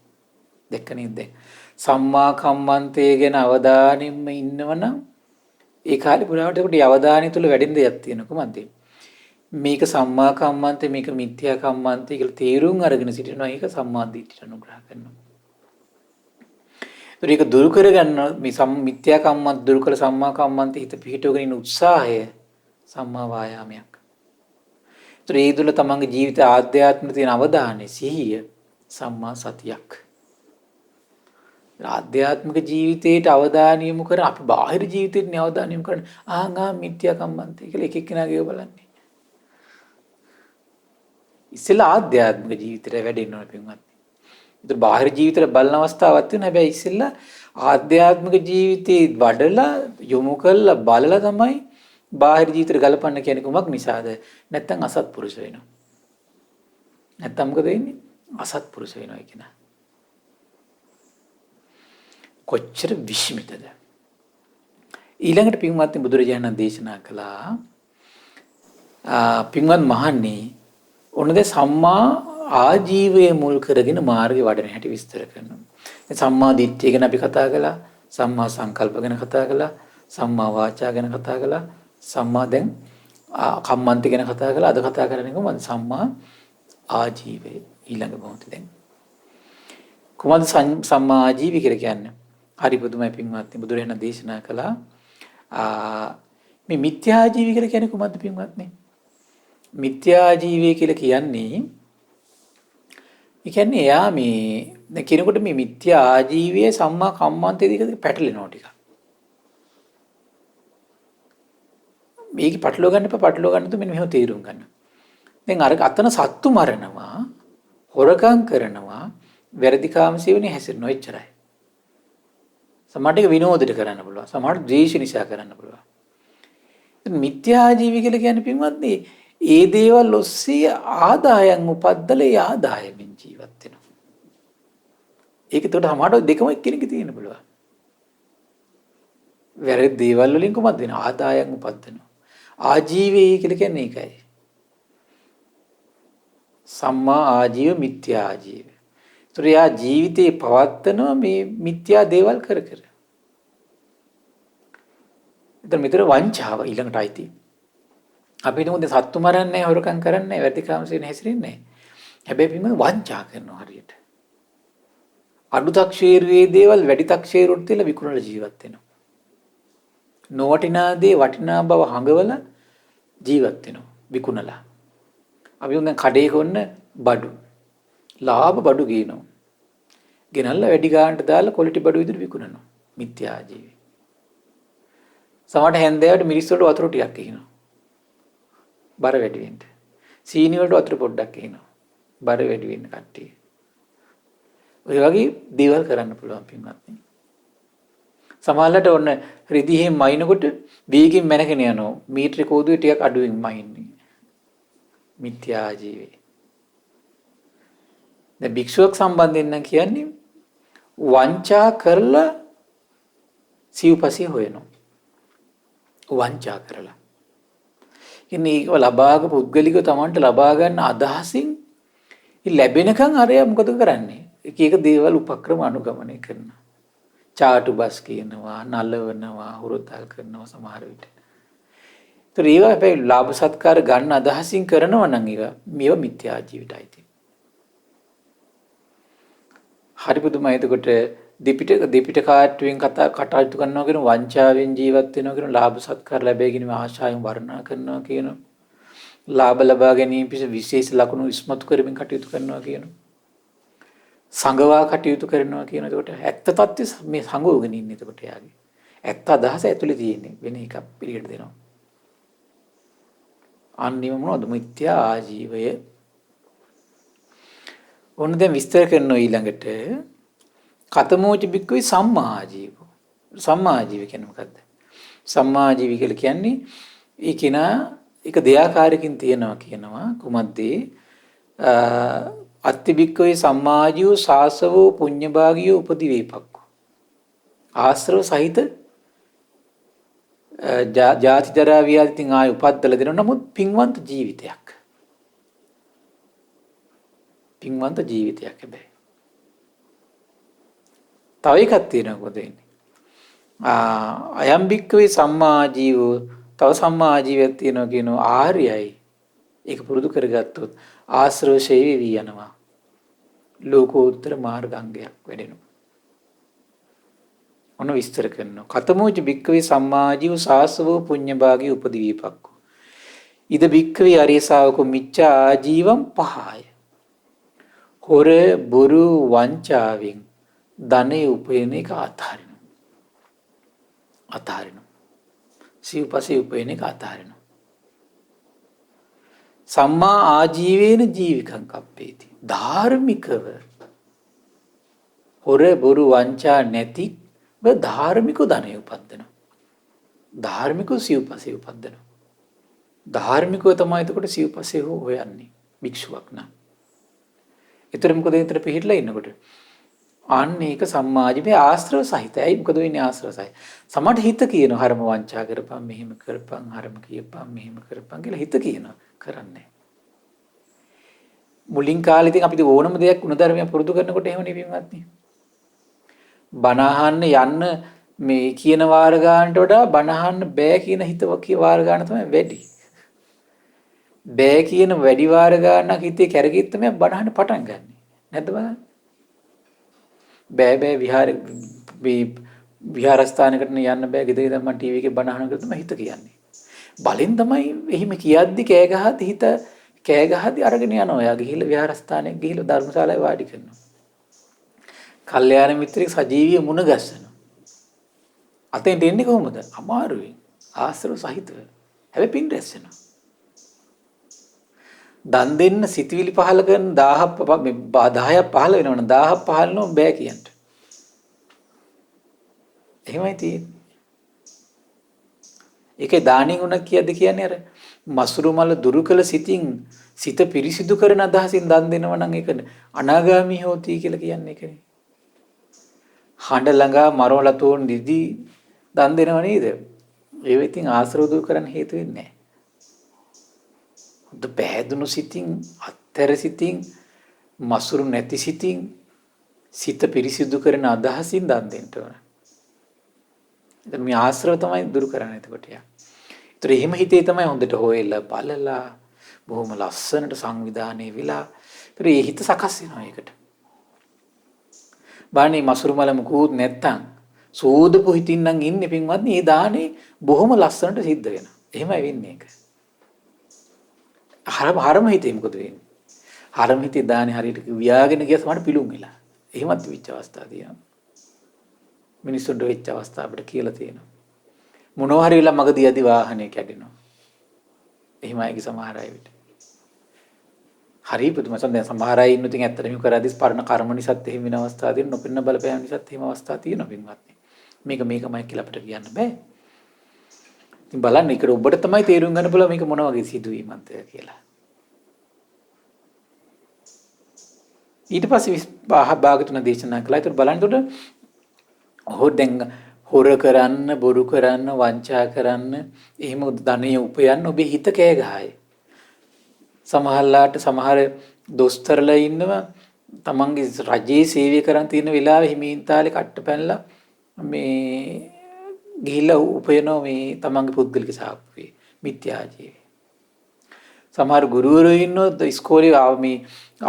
දෙකනේ දැන් සම්මා කම්මන්තේ ගැන අවධානයෙන්ම ඉන්නවනම් ඒ කාලේ පුරාවට උඩ අවධානය තුල වැඩෙන දෙයක් තියෙනවා කොහොමද මේක සම්මා කම්මන්තේ මේක මිත්‍යා කම්මන්තේ කියලා තීරුම් අරගෙන සිටිනවා ඒක සම්මා දිට්ඨියට අනුග්‍රහ කරනවා ඒක දුරු කරගන්න මේ මිත්‍යා කම්මන්ත දුරු කර සම්මා කම්මන්ත හිත පිහිටවගෙන ඉන්න උත්සාහය සම්මා වායාමයක්. ඒතර ඒ තුළ තමන්ගේ ජීවිත ආධ්‍යාත්මික තියෙන අවධානය සිහිය සම්මා සතියක්. ආධ්‍යාත්මික ජීවිතයට අවධානය යොමු කර අපි බාහිර ජීවිතයට අවධානය යොමු කරන මිත්‍යා කම්මන්තය කියලා එක එක්කෙනාගේ බලන්නේ. ඉස්සෙල්ලා ආධ්‍යාත්මික ජීවිතයට වැඩෙන්න ඕන පින්වත්නි. ඒතර බාහිර ජීවිතවල බලන අවස්ථාවක් තියෙනවා. හැබැයි ඉස්සෙල්ලා ආධ්‍යාත්මික ජීවිතේ වඩලා යොමු කරලා බලලා තමයි බාහිර ජීවිතයට ගලපන්න කියන්නේ කුමක් නිසාද? නැත්තම් අසත්පුරුෂ වෙනවා. නැත්තම් මොකද වෙන්නේ? අසත්පුරුෂ වෙනවා කියන. කොච්චර විශ්මිතද? ඊළඟට පින්වත්නි බුදුරජාණන් දේශනා කළා පින්වත් මහන්නේ ඔන්නද සම්මා ආජීවයේ මුල් කරගෙන මාර්ගය වඩන හැටි විස්තර කරනවා. සම්මා දිට්ඨිය ගැන අපි කතා කළා, සම්මා සංකල්ප ගැන කතා කළා, සම්මා වාචා ගැන කතා කළා, සම්මා දැන් කම්මන්ත ගැන කතා කළා. අද කතා කරන්නේ කොහොමද? සම්මා ආජීවය ඊළඟ මොහොතේ දැන්. කොහොමද සම්මා ආජීවය කියලා කියන්නේ? හරි පුදුමයි පින්වත්නි. බුදුරජාණන් දේශනා කළා මේ මිත්‍යා ආජීවය කියලා කියන්නේ කොහොමද පින්වත්නි? මිත්‍යා ජීවය කියලා කියන්නේ එයා මේ කෙනෙකුට මේ මිත්‍යා ආජීවයේ සම්මා කම්මන්තේ දෙක පැටලෙනවා ටික. මේක පටලව ගන්න එපා. පටලව ගන්න තු මෙන්න මෙහෙම තීරුම් ගන්න. දැන් අර අතන සත්තු මරනවා, හොරකම් කරනවා, වැරදි කාම සේවනයේ හැසිරෙනවා එච්චරයි. සමහරට ඒක විනෝදෙට කරන්න පුළුවන්. සමහරට ද්වේෂ නිසා කරන්න පුළුවන්. මිත්‍යා ජීවය කියලා කියන්නේ පින්වත්නි ඒ දේවල් ඔස්සේ ආදායම් උපද්දලා ඒ ආදායමින් ජීවත් වෙනවා. ඒක උඩ හැමෝට දෙකම එක්කෙනෙක් තියෙන්න පුළුවන්. වැරදි දේවල් වලින් කොහොමද වෙන ආදායම් උපද්දනවා. ආජීවය කියලා කියන්නේ ඒකයි. සම්මා ආජීව මිත්‍යා ආජීව. ඒතර යා ජීවිතේ පවත්නවා මේ මිත්‍යා දේවල් කර කර. එතන මෙතන වංචාව ඊළඟට ආйти. අපි හිතමු දැන් සත්තු මරන්නේ හොරකම් කරන්නේ වැරදි කාමසේන හැසිරෙන්නේ. හැබැයි පින්ම වංචා කරනවා හරියට. අඩු තක්ෂේරුවේ දේවල් වැඩි තක්ෂේරුවට තියලා විකුණලා ජීවත් වෙනවා. නොවටිනා දේ වටිනා බව හඟවල ජීවත් වෙනවා විකුණලා. අපි දැන් කඩේ කොන්න බඩු. ලාභ බඩු ගේනවා. ගෙනල්ලා වැඩි ගානට දාලා ක්වොලිටි බඩු විදිහට විකුණනවා. මිත්‍යා ජීවි. සමහරට හැන්දෑවට මිරිස් වලට වතුර ටිකක් කියනවා. බර වැඩි වෙන්න. සීනි වලට වතුර පොඩ්ඩක් කියනවා. බර වැඩි වෙන්න කට්ටිය. ඔය වගේ දේවල් කරන්න පුළුවන් පින්වත්නි. සමහරවිට ඔන්න රිදීහෙන් මයින්කොට වේගෙන් මැනගෙන යනවා. මීටර කෝදුවේ ටිකක් අඩුවෙන් මයින්නේ. මිත්‍යා ජීවේ. දැන් භික්ෂුවක් සම්බන්ධයෙන් නම් කියන්නේ වංචා කරලා සිව්පසිය හොයනවා. වංචා කරලා. ඉන්නේ ඒක ලබාග පුද්ගලිකව Tamanට ලබා ගන්න අදහසින් ලැබෙනකන් අරයා මොකද කරන්නේ? එක එක දේවල් උපක්‍රම අනුගමනය කරනවා. චාටු බස් කියනවා, නලවනවා, හුරුතල් කරනවා සමහර විට. ඒතර ඒවා හැබැයි ලාභ සත්කාර ගන්න අදහසින් කරනවා නම් මේවා මිත්‍යා ජීවිතයි තියෙන්නේ. හරි පුදුමයි. එතකොට දෙපිට කාට්ටුවෙන් කටයුතු කරනවා කියන වංචාවෙන් ජීවත් වෙනවා කියන ලාභ සත්කාර ලැබෙයි කියන ආශාවෙන් වර්ණනා කරනවා කියන ලාභ ලබා ගැනීම පිස විශේෂ ලකුණු ඉස්මතු කරමින් කටයුතු කරනවා කියන සංගවා කටයුතු කරනවා කියන. එතකොට ඇත්ත తත්ත්වය මේ සංගෝගෙන ඉන්නේ. එතකොට යාගේ ඇත්ත අදහස ඇතුලේ තියෙන්නේ වෙන එකක් පිළිගන්න දෙනවා. අන්තිම මොනවද? මිත්‍යා ආජීවය. ඔන්න දැන් විස්තර කරනවා ඊළඟට කතමෝච බික්කුයි සම්මා ආජීව. සම්මා ආජීව කියන්නේ මොකද්ද? සම්මා ආජීව කියලා කියන්නේ ඒ කෙනා එක දෙයාකාරයකින් තියනවා කියනවා. කුමද්ද? අත්ති බික්කුයි සම්මා ආජීව සාසවෝ පුඤ්ඤභාගියෝ උපදිවේපක්කෝ. ආශ්‍රව සහිත ජාති ජරා ව්‍යාධින් ආය උපද්දලා දෙනවා. නමුත් පින්වන්ත ජීවිතයක්. පින්වන්ත ජීවිතයක් හැබැයි. තව එකක් තියෙනවා මොකද වෙන්නේ? අයම් බික්කවේ සම්මා ආජීවෝ තව සම්මා ආජීවයක් තියෙනවා කියනවා ආර්යයි. ඒක පුරුදු කරගත්තොත් ආශ්‍රව ශේවි යනවා. ලෝකෝත්තර මාර්ගාංගයක් වැඩෙනවා. ඔන්න විස්තර කරනවා. කතමෝච භික්කවේ සම්මාජීව සාසවෝ පුඤ්ඤභාගී උපදීපක්කෝ. ඉද භික්කවේ අරිය ශාවකෝ මිච්ඡා ආජීවම් පහය. හොර බොරු වංචාවෙන් ධනෙ උපයන එක අතහරිනවා. අතහරිනවා. සිව්පසේ උපයන එක අතහරිනවා. සම්මා ආජීවේන ජීවිකං කප්පේති. ධාර්මිකව හොර බොරු වංචා නැති ධාර්මිකව ධනෙ උපදිනවා. ධාර්මිකව සිව්පසේ උපදිනවා. ධාර්මිකව තමයි එතකොට සිව්පසේ හොයන්නේ භික්ෂුවක් නම්. ඒතර මොකද ඒතර පිළිහිట్లా ඉන්නකොට අන්න ඒක සම්මාජීවේ ආශ්‍රව සහිතයි. මොකද වෙන්නේ ආශ්‍රව සහිත. සමහර හිත කියන හරම වංචා කරපම් මෙහෙම කරපම් හරම කියපම් මෙහෙම කරපම් කියලා හිත කියනවා කරන්නේ. මුලින් කාලේ ඉතින් අපි ඕනම දෙයක් ಗುಣධර්මයක් පුරුදු කරනකොට එහෙම නෙවෙයිවත් නේ. බණ අහන්න යන්න මේ කියන වාර ගන්නට වඩා බණ අහන්න බෑ කියන හිතවක වාර ගන්න තමයි වැඩි. බෑ කියන වැඩි වාර ගන්නක් හිතේ කැරගෙත් තමයි බණ අහන්න පටන් ගන්න. නැද්ද බලන්න? බෑ විහාරස්ථානයකට යන්න බෑ ගෙදර ඉඳන් මම ටීවී එකේ බණ අහනකොට තමයි හිත කියන්නේ. බලෙන් තමයි එහෙම කියද්දි කෑ ගහද්දි හිත කෑ ගහද්දි අරගෙන යනවා. එයා ගිහිල්ලා විහාරස්ථානයේ ගිහිල්ලා ධර්මශාලාවේ වාඩි කරනවා. කල්යාණ මිත්‍රෙක් සජීවී මුණ ගැස්සනවා. අතෙන්ට එන්නේ කොහොමද? අමාරුවෙන්. ආශ්‍රව සහිතව. හැබැයි පින් රැස් වෙනවා. දන් දෙන්න සිතවිලි පහල කරන 1000ක් මේ 10ක් පහල වෙනවනේ 1000ක් පහල නෝ බෑ කියන්න. එහෙමයි තියෙන්නේ. ඒකේ දානින් උනක් කියද්දි කියන්නේ අර මසුරු මල දුරු කළ සිතින් සිත පිරිසිදු කරන අදහසින් දන් දෙනවා නම් ඒක අනාගාමී හොති කියලා කියන්නේ ඒකනේ. හඬ ළඟා මරවලතෝන් දිදි දන් දෙනව නේද? ඒ වෙතින් ආශ්‍රව දුරු කරන්න හේතු වෙන්නේ නැහැ. හොඳ පෑදුණු සිතින් අත්තර සිතින් මසුරු නැති සිතින් සිත පිරිසිදු කරන අදහසින් දන් දෙන්න ඕන. එතන මේ ආශ්‍රව තමයි දුරු කරන්නේ එතකොට යා. ඒතර එහෙම හිතේ තමයි හොඳට හොයලා බලලා බොහොම ලස්සනට සංවිධානය වෙලා ඒතර ඒ හිත සකස් වෙනවා ඒකට. බානේ මසුරු මල මුකුත් නැත්තම් සෝදපු හිතින් නම් ඉන්නේ පින්වත්නි ඒ දානේ බොහොම ලස්සනට සිද්ධ වෙනවා. එහෙමයි වෙන්නේ ඒක. හරම හිතේ මොකද වෙන්නේ? හරම හිතේ දානේ හරියට වියාගෙන ගිය සමහර පිලුම් වෙලා. එහෙමත් වෙච්ච අවස්ථා තියෙනවා. මිනිස්සුන්ට වෙච්ච අවස්ථා අපිට කියලා තියෙනවා. මොනවා හරි වෙලා මගදී යදි වාහනේ කැඩෙනවා. එහෙමයි සමහර අය විට. හරි පුදුම දැන් සමහර අය ඉන්න ඉතින් ඇත්තටම මේක කරද්දී පරණ කර්ම නිසාත් එහෙම වෙන අවස්ථා තියෙන නොපෙන්න බලපෑම් නිසාත් එහෙම අවස්ථා තියෙනවා පින්වත්නි. මේකමයි කියලා අපිට කියන්න බෑ. ඉතින් බලන්න ඒක ඔබට තමයි තේරුම් ගන්න පුළුවන් මේක මොන වගේ සිදුවීමක්ද කියලා. ඊට පස්සේ භාගතුන දේශනා කළා. ඒතර බලන්නකොට හොර කරන්න, බොරු කරන්න, වංචා කරන්න, එහෙම ධනෙ උපයන්න ඔබේ හිත කෑ ගහයි. සමහරලාට සමහර දොස්තරලා ඉන්නවා තමන්ගේ රජයේ සේවය කරන් තියෙන වෙලාවෙ හිමින් තාලේ කට්ට පැනලා මේ ගිහිල්ලා උපයනවා මේ තමන්ගේ පුද්ගලික සාප්පුවේ මිත්‍යා ජීවි. සමහර ගුරුවරයෝ ඉන්නවා ඉස්කෝලේ මේ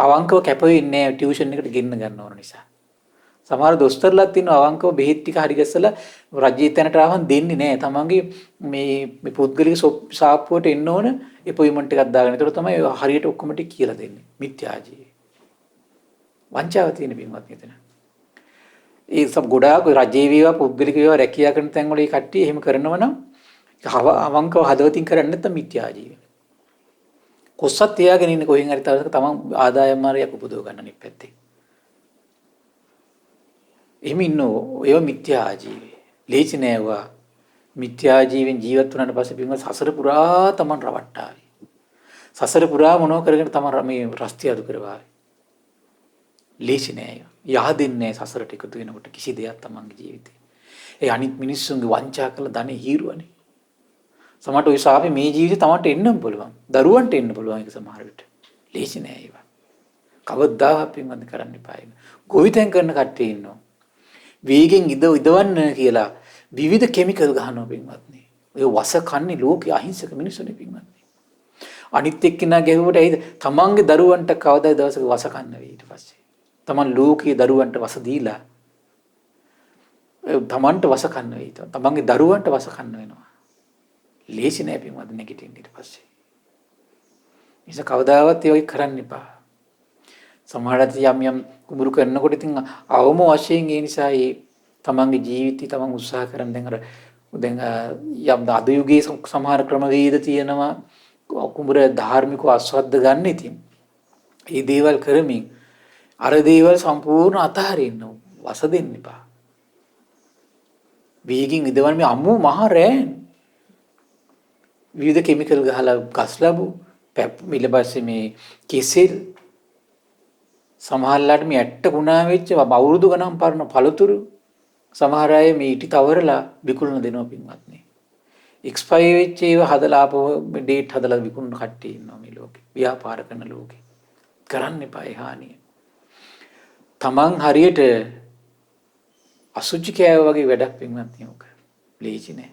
අවංකව කැප වෙන්නේ නැහැ ටියුෂන් එකට ගෙන්න ගන්න ඕන නිසා. සමහර දොස්තරලාත් ඉන්නවා අවංකව බෙහෙත් ටික හරි ගැස්සලා රජයේ තැනට ආවම දෙන්නේ නැහැ. තමන්ගේ මේ පුද්ගලික සාප්පුවට එන්න ඕන අපොයින්ට්මන්ට් එකක් දාගෙන. ඒතර තමයි හරියට ඔක්කොම ටික කියලා දෙන්නේ. මිත්‍යා ජීවි. වංචාව තියෙන බින්වත් මෙතන. ඒ සම් ගොඩාක් රජයේ වේවා පුද්ගලික වේවා රැකියා කරන තැන් වල ඒ කට්ටිය එහෙම කරනවා නම් අවංකව හදවතින් කරන්නේ නැත්නම් මිත්‍යා ජීවි. කොස්සත් තියාගෙන ඉන්නේ කොහෙන් හරි තවසක තමන් ආදායම් මාර්ගයක් උපදව ගන්න අනිත් පැත්තේ. එහෙම ඉන්නෝ ඒව මිත්‍යා ජීවි. ලේසි නෑවා. මිත්‍යා ජීවෙන් ජීවත් වුණාට පස්සේ බින්වත් සසර පුරා තමන් රවට්ටාවි. සසර පුරා මොනව කරගෙන තමන් මේ රස්තිය අදු කරවාවි. ලේසි නෑ. යහදෙන්නේ නෑ සසරට එකතු වෙනකොට කිසි දෙයක් තමන්ගේ ජීවිතේ. ඒ අනිත් මිනිස්සුන්ගේ වංචා කළ ධනෙ හීරුවනේ. සමහරට ඔය සාපේ මේ ජීවිතේ තමන්ට එන්නම පුළුවන්. දරුවන්ට එන්න පුළුවන් ඒක සමහර විට. ලේසි නෑ ඒවා. කවදාවත් පින්වත් කරන්න එපා ඒක. ගොවිතැන් කරන කට්ටිය ඉන්නවා. වේගෙන් ඉදවන්න කියලා විවිධ කිමිකල් ගහනවා පින්වත්නි. ඔය වස කන්නේ ලෝකේ අහිංසක මිනිස්සුනේ පින්වත්නි. අනිත් එක්කෙනා ගැහුවට ඇයිද තමන්ගේ දරුවන්ට කවදා දවසක වස කන්න වෙයි ඊට පස්සේ. තමන් ලෝකයේ දරුවන්ට වස දීලා තමන්ට වසකන්න වෙයි. තමන්ගේ දරුවන්ට වසකන්න වෙනවා. ලේසි නෑ පින්වත් නැගිටින්න ඊට පස්සේ. නිසා කවදාවත් ඒ වගේ කරන්න එපා. සමහරවිට යම් කුඹුරු කරනකොට ඉතින් අවම වශයෙන් ඒ නිසා ඒ තමන්ගේ ජීවිතය තමන් උත්සාහ කරන දැන් යම් අද යුගයේ සමහර ක්‍රමවේද තියෙනවා කුඹුර ධාර්මිකව ආස්වාද ගන්න ඉතින්. මේ දේවල් කරමින් අර දේවල් සම්පූර්ණ අතහරින්න වස දෙන්න එපා. වේගින් ඉදවන මේ අම්මෝ මහ රෑන් විවිධ කිමිකල් ගහලා ගස් ලැබු ඊට පස්සේ මේ කෙසෙල් සමහරලාට මේ ඇට්ට ගුණා වෙච්ච අවුරුදු ගණන් පරණ පළතුරු සමහර අය මේ ඉටි තවරලා විකුණන දෙනවා පින්වත්නි. එක්ස්පයර් වෙච්ච ඒවා හදලා ආපහු ඩේට් හදලා විකුණන කට්ටිය ඉන්නවා මේ ලෝකේ. ව්‍යාපාර කරන ලෝකේ. කරන්න එපා ඒ හානිය. තමන් හරියට අසුචි කෑව වගේ වැඩක් පින්වත්නි ඔක. ලේසි නෑ.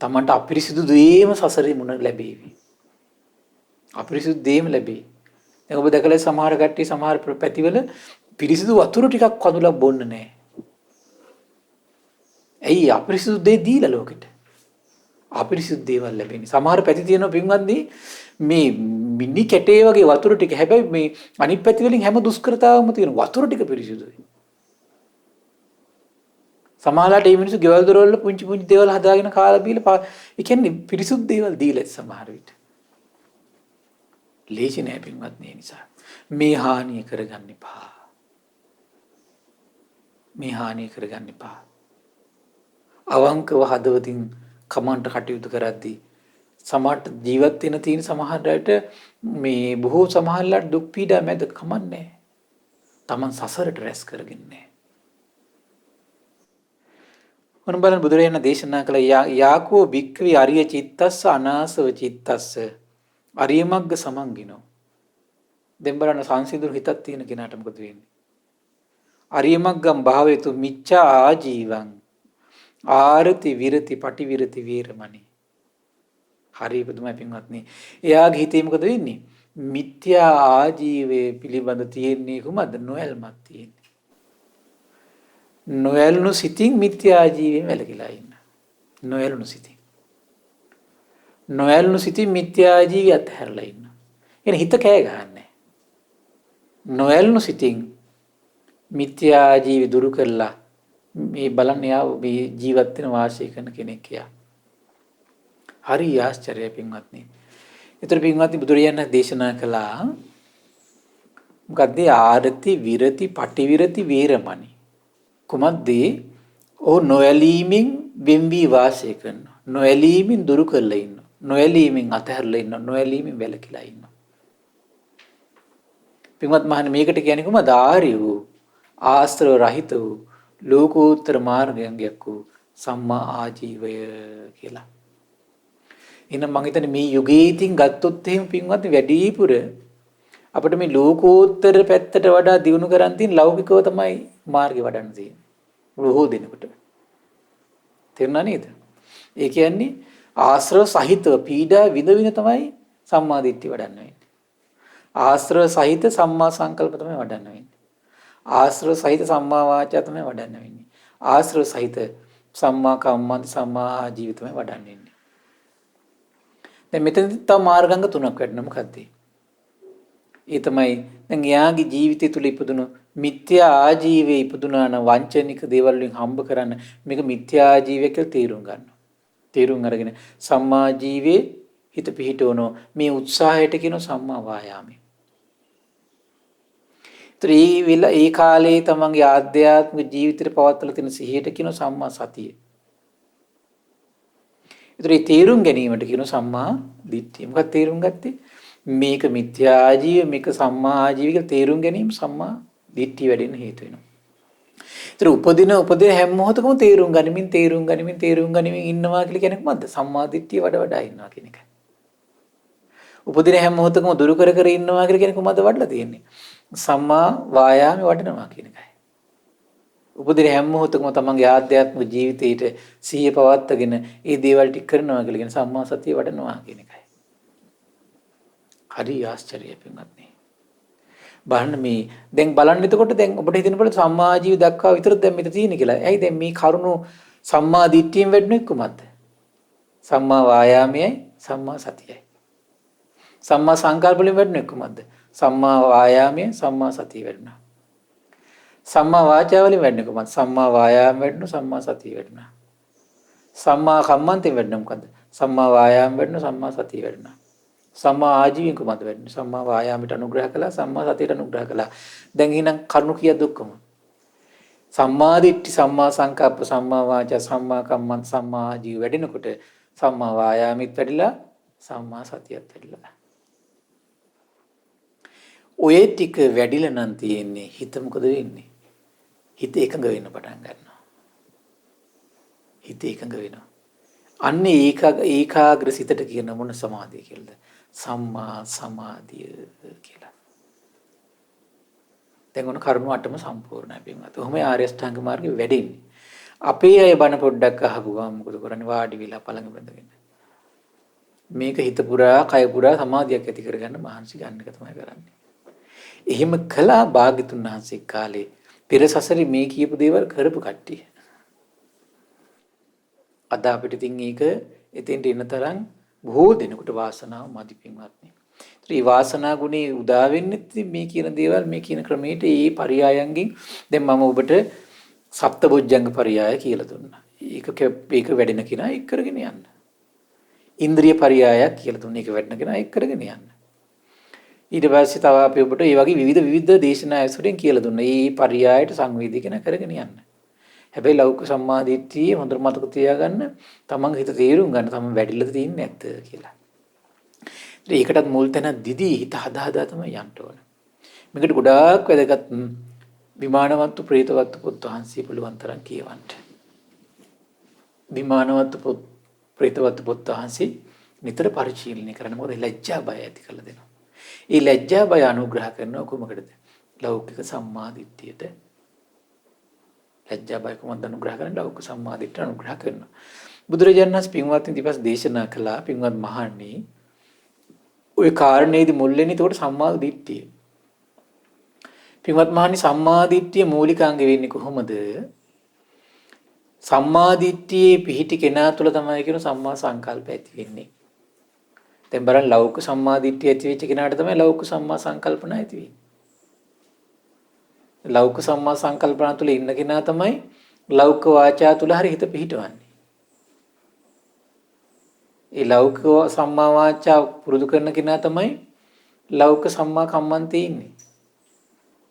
තමන්ට අපිරිසිදු දේම සසරේ මුණ ලැබේවි. අපිරිසිදු දේම ලැබේ. දැන් ඔබ දැකලා සමහර කට්ටිය සමහර පැතිවල පිරිසිදු වතුර ටිකක් කඳුලක් බොන්න නෑ. ඇයි අපිරිසිදු දේ දීලා ලෝකෙට? අපිරිසිදු දේවල් ලැබෙන්නේ. සමහර පැති තියෙනවා පින්වත්නි මේ මිනි කැටේ වගේ වතුර ටික. හැබැයි මේ අනිත් පැති වලින් හැම දුෂ්කරතාවම තියෙන වතුර ටික පිරිසිදුයි. සමහරලාට මේ මිනිස්සු ගෙවල් දොරවල පුංචි පුංචි දේවල් හදාගෙන කාලා බීලා ඒ කියන්නේ පිරිසුදු දේවල් දීලා සමහර විට. ලේසි නෑ පින්වත්නි ඒ නිසා. මේ හානිය කරගන්න එපා. මේ හානිය කරගන්න එපා. අවංකව හදවතින් කමන්ට කටයුතු කරද්දී සමහරට ජීවත් වෙන තියෙන සමහරට මේ බොහෝ සමහරලාට දුක් පීඩා මැද කමන්නේ. Taman සසරට රැස් කරගන්නේ. මොන බලන්න බුදුරජාණන් දේශනා කළ යාකෝ භික්ඛවේ අරිය චිත්තස්ස අනාසව චිත්තස්ස අරිය මග්ග සමන්ගිනෝ. දැන් බලන්න සංසිඳුරු හිතක් තියෙන කෙනාට මොකද වෙන්නේ? අරිය මග්ගම් භාවේතු මිච්ඡා ආජීවං ආරති විරති පටිවිරති වීරමණි. හරි පුදුමයි පින්වත්නි. එයාගේ හිතේ මොකද වෙන්නේ? මිත්‍යා ආජීවයේ පිළිබඳ තියෙන්නේ කොහමද? නොයල්මක් තියෙන්නේ. නොයල්නු සිතින් මිත්‍යා ජීවයෙන් වැළකීලා ඉන්න. නොයල්නු සිතින්. නොයල්නු සිතින් මිත්‍යා ජීවිය අත්හැරලා ඉන්න. එන හිත කෑ ගහන්නේ. නොයල්නු සිතින් මිත්‍යා ජීවි දුරු කරලා මේ බලන්න යා මේ ජීවත් වෙන වාසය කරන කෙනෙක් යා. හරි ආශ්චර්යයි පින්වත්නි. ඒතර පින්වත්නි බුදුරජාණන් දේශනා කළා මොකද්ද? ආරති විරති පටිවිරති වීරමණි. කුමද්ද? ඕ නොයලීමින් වෙම්වි වාසය කරනවා. නොයලීමින් දුරු කරලා ඉන්නවා. නොයලීමින් අතහැරලා ඉන්නවා. නොයලීමින් වැළකීලා ඉන්නවා. පින්වත් මහණනි මේකට කියන්නේ කොහොමද? ආර්ය වූ ආශ්‍රව රහිත වූ ලෝකෝත්තර මාර්ගයෙන් යකු සම්මා ආජීවය කියලා. එහෙනම් මම හිතන්නේ මේ යුගයේ ඉතින් ගත්තොත් එහෙම පින්වත් වැඩිපුර අපිට මේ ලෝකෝත්තර පැත්තට වඩා දියුණු කරන් තියෙන ලෞකිකව තමයි මාර්ගේ වඩන්න තියෙන්නේ. බොහෝ දෙනෙකුට. තේරුණා නේද? ඒ කියන්නේ ආශ්‍රව සහිතව පීඩා විඳින තමයි සම්මා දිට්ඨිය වඩන්න වෙන්නේ. ආශ්‍රව සහිත සම්මා සංකල්ප තමයි වඩන්න වෙන්නේ. ආශ්‍රව සහිත සම්මා වාචා තමයි වඩන්න වෙන්නේ. ආශ්‍රව සහිත සම්මා කම්මන්ත සම්මා ආජීව තමයි වඩන්න වෙන්නේ. දැන් මෙතනදි තව මාර්ගාංග තුනක් වැඩන මොකද්ද? ඒ තමයි දැන් එයාගේ ජීවිතය තුළ ඉපදුණු මිත්‍යා ආජීවයේ ඉපදුනා නම් වංචනික දේවල් වලින් හම්බ කරන්න මේක මිත්‍යා ආජීවය කියලා තේරුම් ගන්නවා. තේරුම් අරගෙන සම්මා ජීවේ හිත පිහිටවන මේ උත්සාහයට කියන සම්මා වායාමය. ඒ කාලේ තමන්ගේ ආධ්‍යාත්මික ජීවිතේ පවත්වලා තියෙන සිහියට කියන සම්මා සතිය. ඒතර ඒ තේරුම් ගැනීමට කියන සම්මා දිට්ඨිය. මොකක්ද තේරුම් ගත්තේ? මේක මිත්‍යා ආජීව මේක සම්මා ආජීව කියලා තේරුම් ගැනීම සම්මා දිට්ඨිය වැඩෙන්න හේතු වෙනවා. ඒතර උපදින හැම මොහොතකම තේරුම් ගනිමින් ඉන්නවා කියලා කියන්නේ මොකද්ද? සම්මා දිට්ඨිය වඩා ඉන්නවා කියන එකයි. උපදින හැම මොහොතකම දුරු කර ඉන්නවා කියලා කියන්නේ කොහොමද වඩලා තියෙන්නේ? සම්මා වායාමයේ වඩනවා කියන එකයි. උපදින හැම මොහොතකම තමන්ගේ ආධ්‍යාත්මික ජීවිතේට සිහිය පවත්වාගෙන ඒ දේවල් ටික කරනවා කියලා කියන සම්මා සතිය වඩනවා කියන එකයි. හරි ආශ්චර්යයි පින්වත්නි. බලන්න මේ දැන් බලන්න එතකොට දැන් ඔබට හිතෙනකොට සම්මා ජීව දක්වා විතරද දැන් මෙතන තියෙන්නේ කියලා. ඇයි දැන් මේ කරුණු සම්මා දිට්ඨියෙන් වැඩුණෙක් කොහමද? සම්මා වායාමයයි සම්මා සතියයි. සම්මා සංකල්ප වලින් වැඩුණෙක් කොහමද? සම්මා වායාමයේ සම්මා සතිය වැඩුණා. සම්මා වාචා වලින් වැඩුණේ කොහමද? සම්මා වායාම වැඩුණා සම්මා සතිය වැඩුණා. සම්මා කම්මන්තෙන් වැඩුණා මොකද්ද? සම්මා වායාම වැඩුණා සම්මා සතිය වැඩුණා. සම්මා ආජීවයෙන් කොහමද වැඩුණේ? සම්මා වායාමයට අනුග්‍රහ කළා සම්මා සතියට අනුග්‍රහ කළා. දැන් එහෙනම් කරුණු කීයද ඔක්කොම? සම්මා දිට්ඨි සම්මා සංකප්ප සම්මා වාචා සම්මා කම්මන්ත සම්මා ආජීව වැඩෙනකොට සම්මා වායාමෙත් වැඩිලා සම්මා සතියත් වැඩිලා. ඔය ටික වැඩිලා නම් තියෙන්නේ හිත මොකද වෙන්නේ? හිත එකඟ වෙන්න පටන් ගන්නවා. හිත එකඟ වෙනවා. අන්න ඒකාග්‍ර සිතට කියන මොන සමාධිය කියලාද? සම්මා සමාධිය කියලා. දැන් ඔන්න කරුණු අටම සම්පූර්ණයි පින්වත්. ඔහොම ආර්ය අෂ්ටාංග මාර්ගේ වැඩෙන්නේ. අපේ අය බණ පොඩ්ඩක් අහපු ගමන් මොකද කරන්නේ? වාඩි වෙලා පළඟ බඳගෙන. මේක හිත පුරා කය පුරා සමාධියක් ඇති කරගන්න මහන්සි ගන්න එක තමයි කරන්නේ. එහෙම කළා භාග්‍යතුන් වහන්සේ කාලේ පෙර සසරේ මේ කියපු දේවල් කරපු කට්ටිය. අද අපිට ඉතින් ඒක එතෙන්ට එන තරම් බොහෝ දෙනෙකුට වාසනාව මදි පින්වත්නි. ඒ වාසනා ගුණේ උදා වෙන්නේ මේ කියන දේවල් මේ කියන ක්‍රමයට ඒ පරයයන්ගෙන් දැන් මම ඔබට සප්තබොජ්ජංග පරයය කියලා දුන්නා. ඒක වැඩෙන කෙනා ඒක කරගෙන යන්න. ඉන්ද්‍රිය පරයයක් කියලා දුන්නා. ඒක වැඩෙන කෙනා ඒක කරගෙන යන්න. ඊට පස්සේ තව අපි ඔබට මේ වගේ විවිධ දේශනා ඇසුරෙන් කියලා දුන්නා. මේ පරයයට සංවේදී කෙනා කරගෙන යන්න. හැබැයි ලෞකික සම්මාදිට්ඨිය හොඳට මතක තියාගන්න තමන් හිත තේරුම් ගන්න තමන් වැඩිලා තියන්නේ නැද්ද කියලා. ඒකටත් මුල් තැන දිදී හිත හදා තමයි යන්න ඕන. මේකට ගොඩාක් වැදගත් විමානවත්තු ප්‍රේතවත්තු පොත් වහන්සේ පුළුවන් තරම් කියවන්න. විමානවත්තු පොත් ප්‍රේතවත්තු පොත් වහන්සේ නිතර පරිශීලනය කරන්න මොකද ලැජ්ජා බය ඇති කරලා දෙනවා. ඒ ලැජ්ජා බය අනුග්‍රහ කරනවා කොහොමකටද? ලෞකික සම්මාදිට්ඨියට ලැජ්ජා බය කොහොමද අනුග්‍රහ කරන්නේ? ලෞකික සම්මාදිට්ඨිය අනුග්‍රහ කරනවා. බුදුරජාණන් වහන්සේ පින්වත්නි ඊපස් දේශනා කළා පින්වත් මහණනි ඔය කාරණේදී මුල් වෙන්නේ ඒකට සම්මා දිට්ඨිය. පින්වත් මහණනි සම්මා දිට්ඨිය මූලිකාංග වෙන්නේ කොහොමද? සම්මා දිට්ඨියේ පිහිටි කෙනා තුළ තමයි කියන සම්මා සංකල්ප ඇති වෙන්නේ. දැන් බලන්න ලෞකික සම්මා දිට්ඨිය ඇති වෙච්ච කෙනාට තමයි ලෞකික සම්මා සංකල්පන ඇති වෙන්නේ. ලෞකික සම්මා සංකල්පන තුළ ඉන්න කෙනා තමයි ලෞකික වාචා තුළ හරි හිත පිහිටවන්නේ. ඒ ලෞකික සම්මා වාචා පුරුදු කරන කෙනා තමයි ලෞකික සම්මා කම්මන්තේ ඉන්නේ.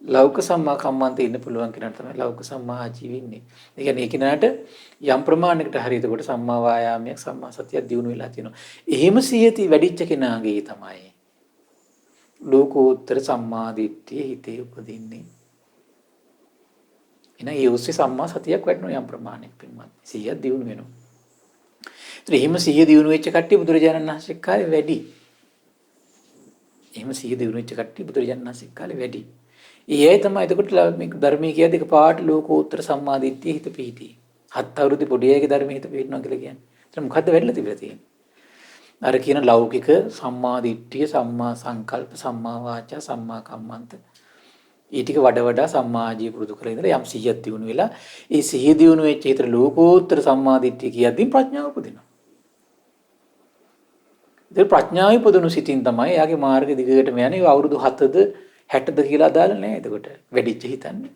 ලෞකික සම්මා කම්මන්තේ ඉන්න පුළුවන් කෙනාට තමයි ලෞකික සම්මා ආජීව ඉන්නේ. ඒ කියන්නේ ඒ කෙනාට යම් ප්‍රමාණයකට හරි එතකොට සම්මා වායාමයක් සම්මා සතියක් දිනු වෙලා තියෙනවා. එහෙම සියති වැඩිච්ච කෙනාගේ තමයි ලෝකෝත්තර සම්මා දිට්ඨිය හිතේ උපදින්නේ. එන ඒ උස්සේ සම්මා සතියක් වැඩිනවා යම් ප්‍රමාණයක් පින්වත්. 100ක් දිනු වෙනවා. එහෙම 100 දිනු වෙච්ච කට්ටිය බුදුරජාණන් වහන්සේ කාලේ වැඩි. එහෙම 100 දිනු වෙච්ච කට්ටිය බුදුරජාණන් වහන්සේ කාලේ වැඩි. ඊයේ තමයි එතකොට මේ ධර්මයේ කියද එක පාට ලෝකෝත්තර සම්මාදිට්ඨිය හිත පිහිටි. 7 අවුරුදු පොඩි අයගේ ධර්මයේ හිත පිහිටනවා කියලා කියන්නේ. එතන මොකද්ද වෙන්නලා තිබිලා තියෙන්නේ? අර කියන ලෞකික සම්මාදිට්ඨිය, සම්මා සංකල්ප, සම්මා වාචා, සම්මා කම්මන්ත. ඊ ටික වඩා සම්මාජීව පුරුදු කරලා ඉඳලා යම් 100ක් දිනු වෙලා ඒ 100 දිනු වෙච්ච හිතට ලෝකෝත්තර සම්මාදිට්ඨිය කියද්දී ප්‍රඥාව උපදිනවා. ඒ ප්‍රඥාව ඉපදුණු සිතින් තමයි එයාගේ මාර්ග දිගටම යන්නේ. අවුරුදු 7ද 60ද කියලා අදාළ නැහැ. එතකොට වැඩිච්ච හිතන්නේ.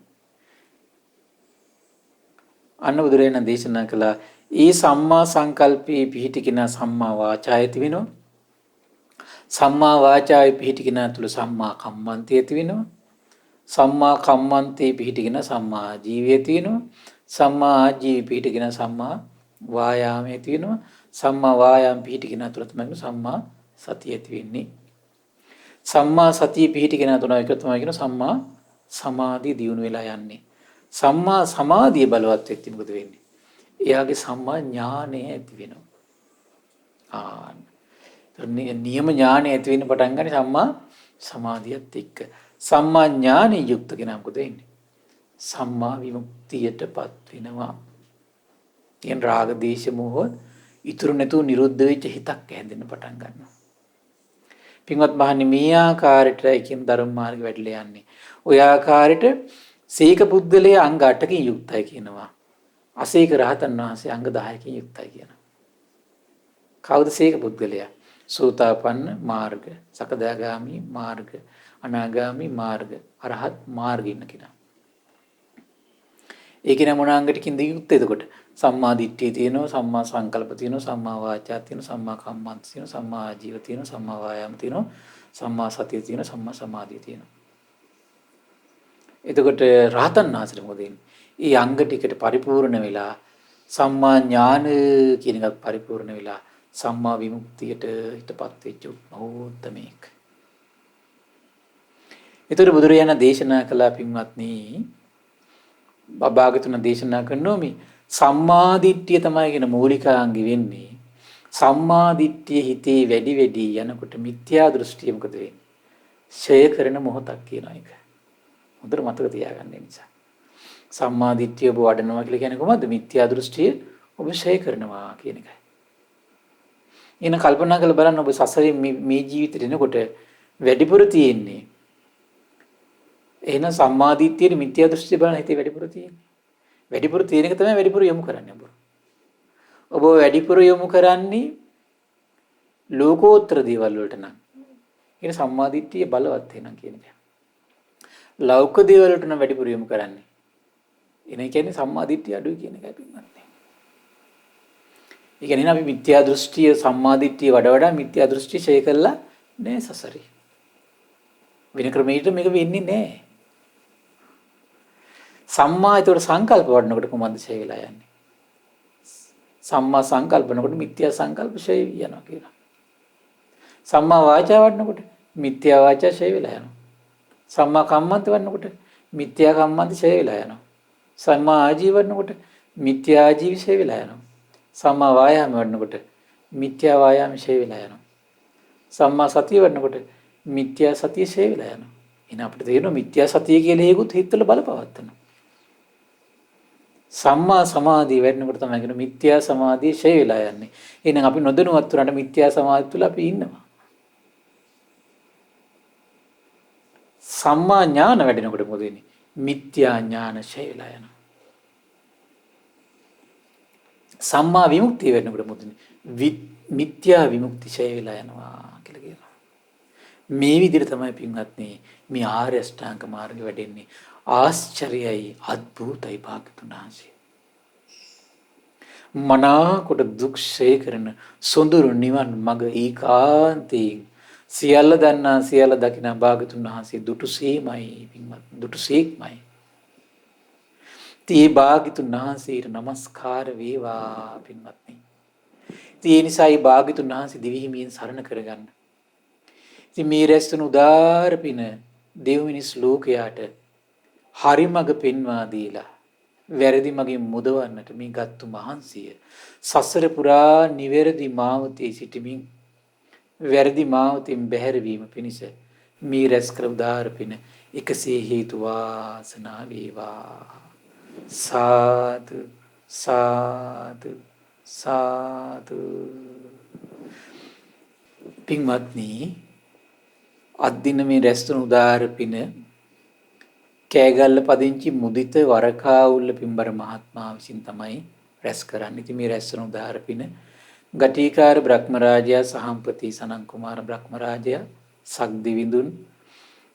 අන්න බුදුරජාණන් දේශනා කළා ඒ සම්මා සංකල්පී පිහිටි කෙනා සම්මා වාචා ඇති වෙනවා. සම්මා වාචාවේ පිහිටි කෙනා තුළ සම්මා කම්මන්තය ඇති වෙනවා. සම්මා කම්මන්තේ පිහිටි කෙනා සම්මා ආජීවය ඇති වෙනවා. සම්මා ආජීවය පිහිටි කෙනා සම්මා වායාමය ඇති වෙනවා. සම්මා වායාම පිහිටි කෙනා තුළ තමයි සම්මා සතිය ඇති වෙන්නේ. සම්මා සතිය පිහිටි කෙනා තුළ තමයි කියන සම්මා සමාධිය දියුණු වෙලා යන්නේ. සම්මා සමාධිය බලවත් වෙච්ච මොකද වෙන්නේ? එයාගේ සම්මා ඥානය ඇති වෙනවා. නියම ඥානය ඇති වෙන්න පටන් ගන්න සම්මා සමාධියත් එක්ක. සම්මා ඥානෙ යුක්ත කෙනා මොකද වෙන්නේ? සම්මා විමුක්තියටපත් වෙනවා. කියන රාග දේශ මොහ ඉතුරු නැතුව නිරුද්ධ වෙච්ච හිතක් හැදෙන්න පටන් ගන්නවා. පින්වත් මහන්නේ මේ ආකාරයට කියන ධර්ම මාර්ග වැඩිලා යන්නේ. ඔය ආකාරයට සීක පුද්ගලයේ අංග 8කින් යුක්තයි කියනවා. අසීක රහතන් වහන්සේ අංග 10කින් යුක්තයි කියනවා. කවුද සීක පුද්ගලයා? සෝතාපන්න මාර්ග, සකදාගාමි මාර්ග, අනාගාමි මාර්ග, අරහත් මාර්ගින්න කෙනා. ඒ කියන මොන අංගටකින්ද යුක්තේ එතකොට? සම්මා දිට්ඨිය තියෙනවා, සම්මා සංකල්ප තියෙනවා, සම්මා වාචා තියෙනවා, සම්මා කම්මන්ත තියෙනවා, සම්මා ආජීව තියෙනවා, සම්මා වායාම තියෙනවා, සම්මා සතිය තියෙනවා, සම්මා සමාධිය තියෙනවා. එතකොට රහතන් වහන්සේට මොකද වෙන්නේ? මේ අංග ටිකට පරිපූර්ණ වෙලා සම්මා ඥාන කියන එකත් පරිපූර්ණ වෙලා සම්මා විමුක්තියට හිතපත් වෙච්ච උත්තමයෙක්. ඒතර බුදුරජාණන් දේශනා කළා පින්වත්නි, බබාගතුන දේශනා කරනවා මේ සම්මා දිට්ඨිය තමයි කියන මූලිකාංගි වෙන්නේ. සම්මා දිට්ඨිය හිතේ වැඩි වැඩි යනකොට මිත්‍යා දෘෂ්ටිය මොකද වෙන්නේ? ඡය කරන මොහොතක් කියන එක. හොඳට මතක තියාගන්න නිසා. සම්මා දිට්ඨිය ඔබ වඩනවා කියලා කියන්නේ කොහොමද? මිත්‍යා දෘෂ්ටිය ඔබ ඡය කරනවා කියන එකයි. එන කල්පනා කරලා බලන්න ඔබ සසරේ මේ ජීවිතේ එනකොට වැඩිපුර තියෙන්නේ. එහෙනම් සම්මා දිට්ඨියේ මිත්‍යා දෘෂ්ටිය බලන හිතේ වැඩිපුර තියෙන්නේ. වැඩිපුර තියෙන එක තමයි වැඩිපුර යොමු කරන්නේ ඔබ. ඔබ වැඩිපුර යොමු කරන්නේ ලෝකෝත්තර දේවල් වලට නම්. ඒක සම්මා දිට්ඨිය බලවත් වෙනවා කියන එක. ලෞකික දේවල් වලට නම් වැඩිපුර යොමු කරන්නේ. එන කියන්නේ සම්මා දිට්ඨිය අඩුයි කියන එකයි පින්වත්නි. ඒ කියන්නේ අපි මිත්‍යා දෘෂ්ටිය සම්මා දිට්ඨිය වඩා මිත්‍යා දෘෂ්ටි ඡය කළා නෑ සසරේ. වෙන ක්‍රමයකට මේක වෙන්නේ නෑ. සම්මා ඒතකොට සංකල්ප වඩනකොට කොහොමද ඡය වෙලා යන්නේ? සම්මා සංකල්පනකොට මිත්‍යා සංකල්ප ඡය යනවා කියලා. සම්මා වාචා වඩනකොට මිත්‍යා වාචා ඡය වෙලා යනවා. සම්මා කම්මන්ත වඩනකොට මිත්‍යා කම්මන්ත ඡය වෙලා යනවා. සම්මා ආජීව වඩනකොට මිත්‍යා ආජීව ඡය වෙලා යනවා. සම්මා වායාම වඩනකොට මිත්‍යා වායාම ඡය වෙලා යනවා. සම්මා සතිය වඩනකොට මිත්‍යා සතිය ඡය වෙලා යනවා. එහෙනම් අපිට තේරෙනවා මිත්‍යා සතිය කියලා හේකුත් හිතවල බලපවත්තනවා. සම්මා සමාධිය වැඩනකොට තමයි කියන මිත්‍යා සමාධිය ඡය වෙලා යන්නේ. එහෙනම් අපි නොදැනුවත් උනට මිත්‍යා සමාධිය තුල අපි ඉන්නවා. සම්මා ඥාන වැඩෙනකොට මොකද වෙන්නේ? මිත්‍යා ඥාන ඡය වෙලා යනවා. සම්මා විමුක්තිය වෙනකොට මොකද වෙන්නේ? මිත්‍යා විමුක්ති ඡය වෙලා යනවා කියලා කියනවා. මේ විදිහට තමයි පින්වත්නි මේ ආර්ය අෂ්ටාංග මාර්ගය වැඩෙන්නේ. ආශ්චර්යයි අద్භූතයි භාග්‍යතුන් වහන්සේ. මනාකොට දුක් ඡය කරන සොඳුරු නිවන් මඟ ඒකාන්තයෙන් සියල්ල දන්නා සියල්ල දකින භාග්‍යතුන් වහන්සේ දුටුසේමයි පින්වත් දුටුසේක්මයි. තී භාග්‍යතුන් වහන්සේට නමස්කාර වේවා පින්වත්නි. තී නිසායි භාග්‍යතුන් වහන්සේ දිවිහිමියෙන් සරණ කරගන්න. ඉතින් මේ රැස්තුන උදාර පින දෙව් මිනිස් ලෝකයාට හරි මඟ පෙන්වා දීලා වැරදි මගින් මුදවන්නට මේ ගත්තු මහන්සිය සසර පුරා නිවැරදි මාවතේ සිටමින් වැරදි මාවතින් බැහැර වීම පිණිස මේ රැස් කර උදාර පින එකසේ හේතු වාසනා වේවා. සාදු සාදු සාදු. පින්වත්නි අද්දින මේ රැස්තුන උදාර පින කෑගල්ල පදිංචි මුදිත වරකාවුල්ල පින්බර මහත්මයා විසින් තමයි රැස් කරන්නේ. ඉතින් මේ රැස්වන උදාර පින ගටිකාර බ්‍රහ්මරාජයා සහම්පති සනන් කුමාර බ්‍රහ්මරාජයා සක්දිවිඳුන්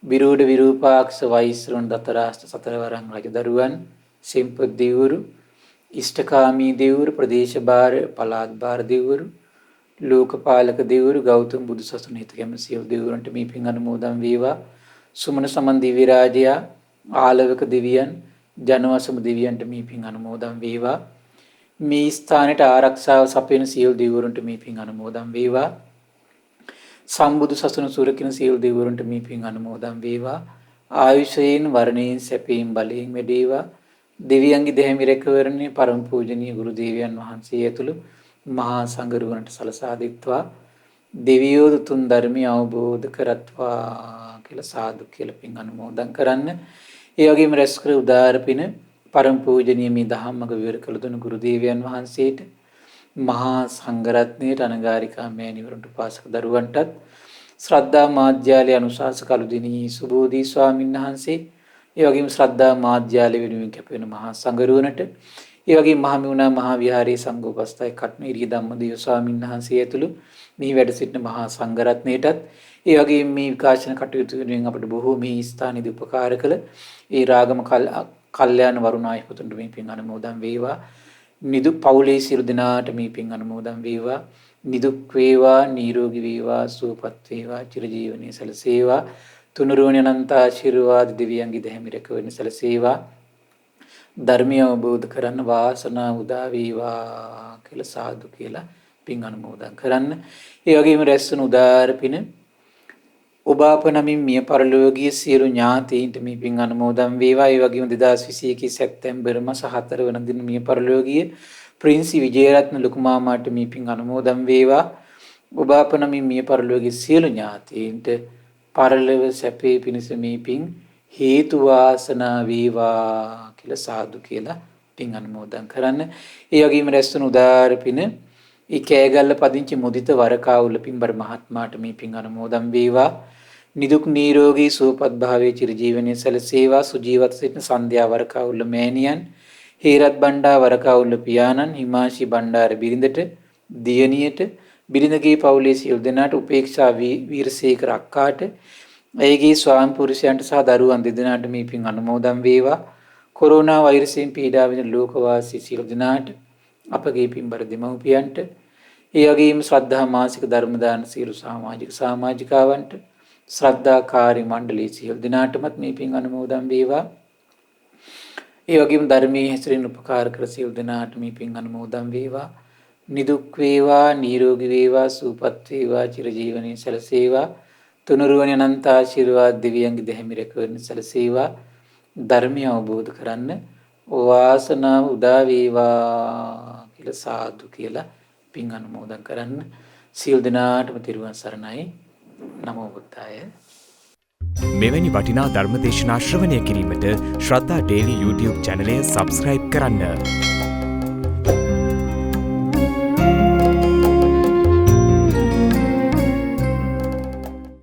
විරෝධ විරූපාක්ෂ වෛශ්‍රවණ දතරාෂ්ට සතරවරන් රජදරුවන් සෙම්පත් දෙවිවරු ඉෂ්ඨකාමී දෙවිවරු ප්‍රදේශ භාර පළාත් භාර දෙවිවරු ලෝකපාලක දෙවිවරු ගෞතම බුදුසසුන හිත කැමති සියලු දෙවිවරුන්ට මේ පින් අනුමෝදන් වේවා. සුමන සමන් දිව්‍ය රාජයා ආලවක දෙවියන් ජනවසම දෙවියන්ට මේ පින් අනුමෝදන් වේවා. මේ ස්ථානයට ආරක්ෂාව සපයන සියලු දෙවිවරුන්ට මේ පින් අනුමෝදන් වේවා. සම්බුදු සසුන සුරකින සියලු දෙවිවරුන්ට මේ පින් අනුමෝදන් වේවා. ආයුෂයෙන් වර්ණයෙන් සැපයෙන් බලයෙන් වැඩේවා. දෙවියන්ගේ දෙහිමි රැකවරණේ පරම පූජනීය ගුරු දේවයන් වහන්සේ ඇතුළු මහා සංඝරුවනට සලසා දෙත්වා දෙවියෝ තුන් ධර්මය අවබෝධ කරත්වා කියලා සාදු කියලා පින් අනුමෝදන් කරන්න. ඒ වගේම රැස් කර උදාර පින පරම පූජනීය මේ ධම්මග විවර කළ දුණු ගුරු දේවයන් වහන්සේට මහා සංඝරත්නයට අනගාരികා මෑණිවරුන්ට පාසක දරුවන්ටත් ශ්‍රද්ධා මාධ්‍යාලය අනුශාසක කළුදිනී සුබෝධි ස්වාමීන් වහන්සේ, ඒ වගේම ශ්‍රද්ධා මාධ්‍යාලය වෙනුවෙන් කැපවෙන මහා සංඝරුවනට, ඒ වගේම මහමෙවුනා මහා විහාරයේ සංඝෝපස්ථායක කට්මීරිය ධම්මදේව ස්වාමීන් වහන්සේ ඇතුළු මෙහි වැඩ සිටින මහා සංඝරත්නයටත්, ඒ වගේම මේ විකාශන කටයුතු වෙනුවෙන් අපට බොහෝ මේ ස්ථානයේදී උපකාර කළ ඒ රාගම කල්යාණ වරුණාහිපතුන්ට මේ පින් අනුමෝදන් වේවා. නිදුක් පවුලේ සියලු දෙනාට මේ පින් අනුමෝදන් වේවා. නිදුක් වේවා, නිරෝගී වේවා, සුවපත් වේවා, චිරජීවනයේ සැලසේවා. තුනුරුවනේ අනන්ත ආශිර්වාද දෙවියන්ගේ දැහැමි රැකවරණ සැලසේවා. ධර්මය අවබෝධ කරන්න වාසනාව උදා වේවා කියලා සාදු කියලා පින් අනුමෝදන් කරන්න. ඒ වගේම රැස්වන උදාාර පින ඔබ අප නමින් මිය පරලෝකීය සියලු ඥාතීන්ට මේ පින් අනුමෝදන් වේවා. ඒ වගේම 2021 සැප්තැම්බර් මාස 4 වන දින මිය පරලෝකීය ප්‍රින්සි විජේරත්න ලොකු මාමාට මේ පින් අනුමෝදන් වේවා. ඔබ අප නමින් මිය පරලෝකීය සියලු ඥාතීන්ට පරලොව සැපේ පිණිස මේ පින් හේතු වාසනා වේවා කියලා සාදු කියලා පින් අනුමෝදන් කරන්න. ඒ වගේම රැස්වන උදාාර පින ඒ කෑගල්ල පදිංචි මුදිත වරකාවුල පින්බර මහත්මයාට මේ පින් අනුමෝදන් වේවා. නිදුක් නිරෝගී සුවපත් භාවයේ චිරජීවනයේ සැලසේවා. සුජීවත සිටින සන්ධ්‍යා වරකාවුල මෑණියන්, හේරත් බණ්ඩා වරකාවුල පියාණන්, හිමාශි බණ්ඩාර බිරිඳට, දියණියට, බිරිඳගේ පවුලේ සියලු දෙනාට, උපේක්ෂා වීරසේකර අක්කාට, ඇයගේ ස්වාමි පුරුෂයන්ට සහ දරුවන් දෙදෙනාට මේ පින් අනුමෝදන් වේවා. කොරෝනා වෛරසයෙන් පීඩා විඳින ලෝකවාසී සියලු දෙනාට, අපගේ පින්බර දෙමව්පියන්ට, ඒ වගේම ශ්‍රද්ධා මාසික ධර්ම දාන සියලු සමාජිකාවන්ට, ශ්‍රද්ධාකාරී මණ්ඩලයේ සියලු දෙනාටමත් මේ පින් අනුමෝදන් වේවා. ඒ වගේම ධර්මයේ හැසිරෙන උපකාර කර සියලු දෙනාට මේ පින් අනුමෝදන් වේවා. නිදුක් වේවා, නිරෝගී වේවා, සුවපත් වේවා, චිරජීවනයේ සැලසේවා. තුනුරුවනේ අනන්ත ආශිර්වාද දෙවියන්ගේ දැහැමි රැකවරණ සැලසේවා. ධර්මය අවබෝධ කරන්න වාසනාව උදා වේවා කියලා සාදු කියලා පින් අනුමෝදන් කරන්න. සියලු දෙනාටම තෙරුවන් සරණයි. නමෝ බුද්ධාය. මෙවැනි වටිනා ධර්ම දේශනා ශ්‍රවණය කිරීමට ශ්‍රද්ධා ඩේලි YouTube චැනලය සබ්ස්ක්‍රයිබ් කරන්න.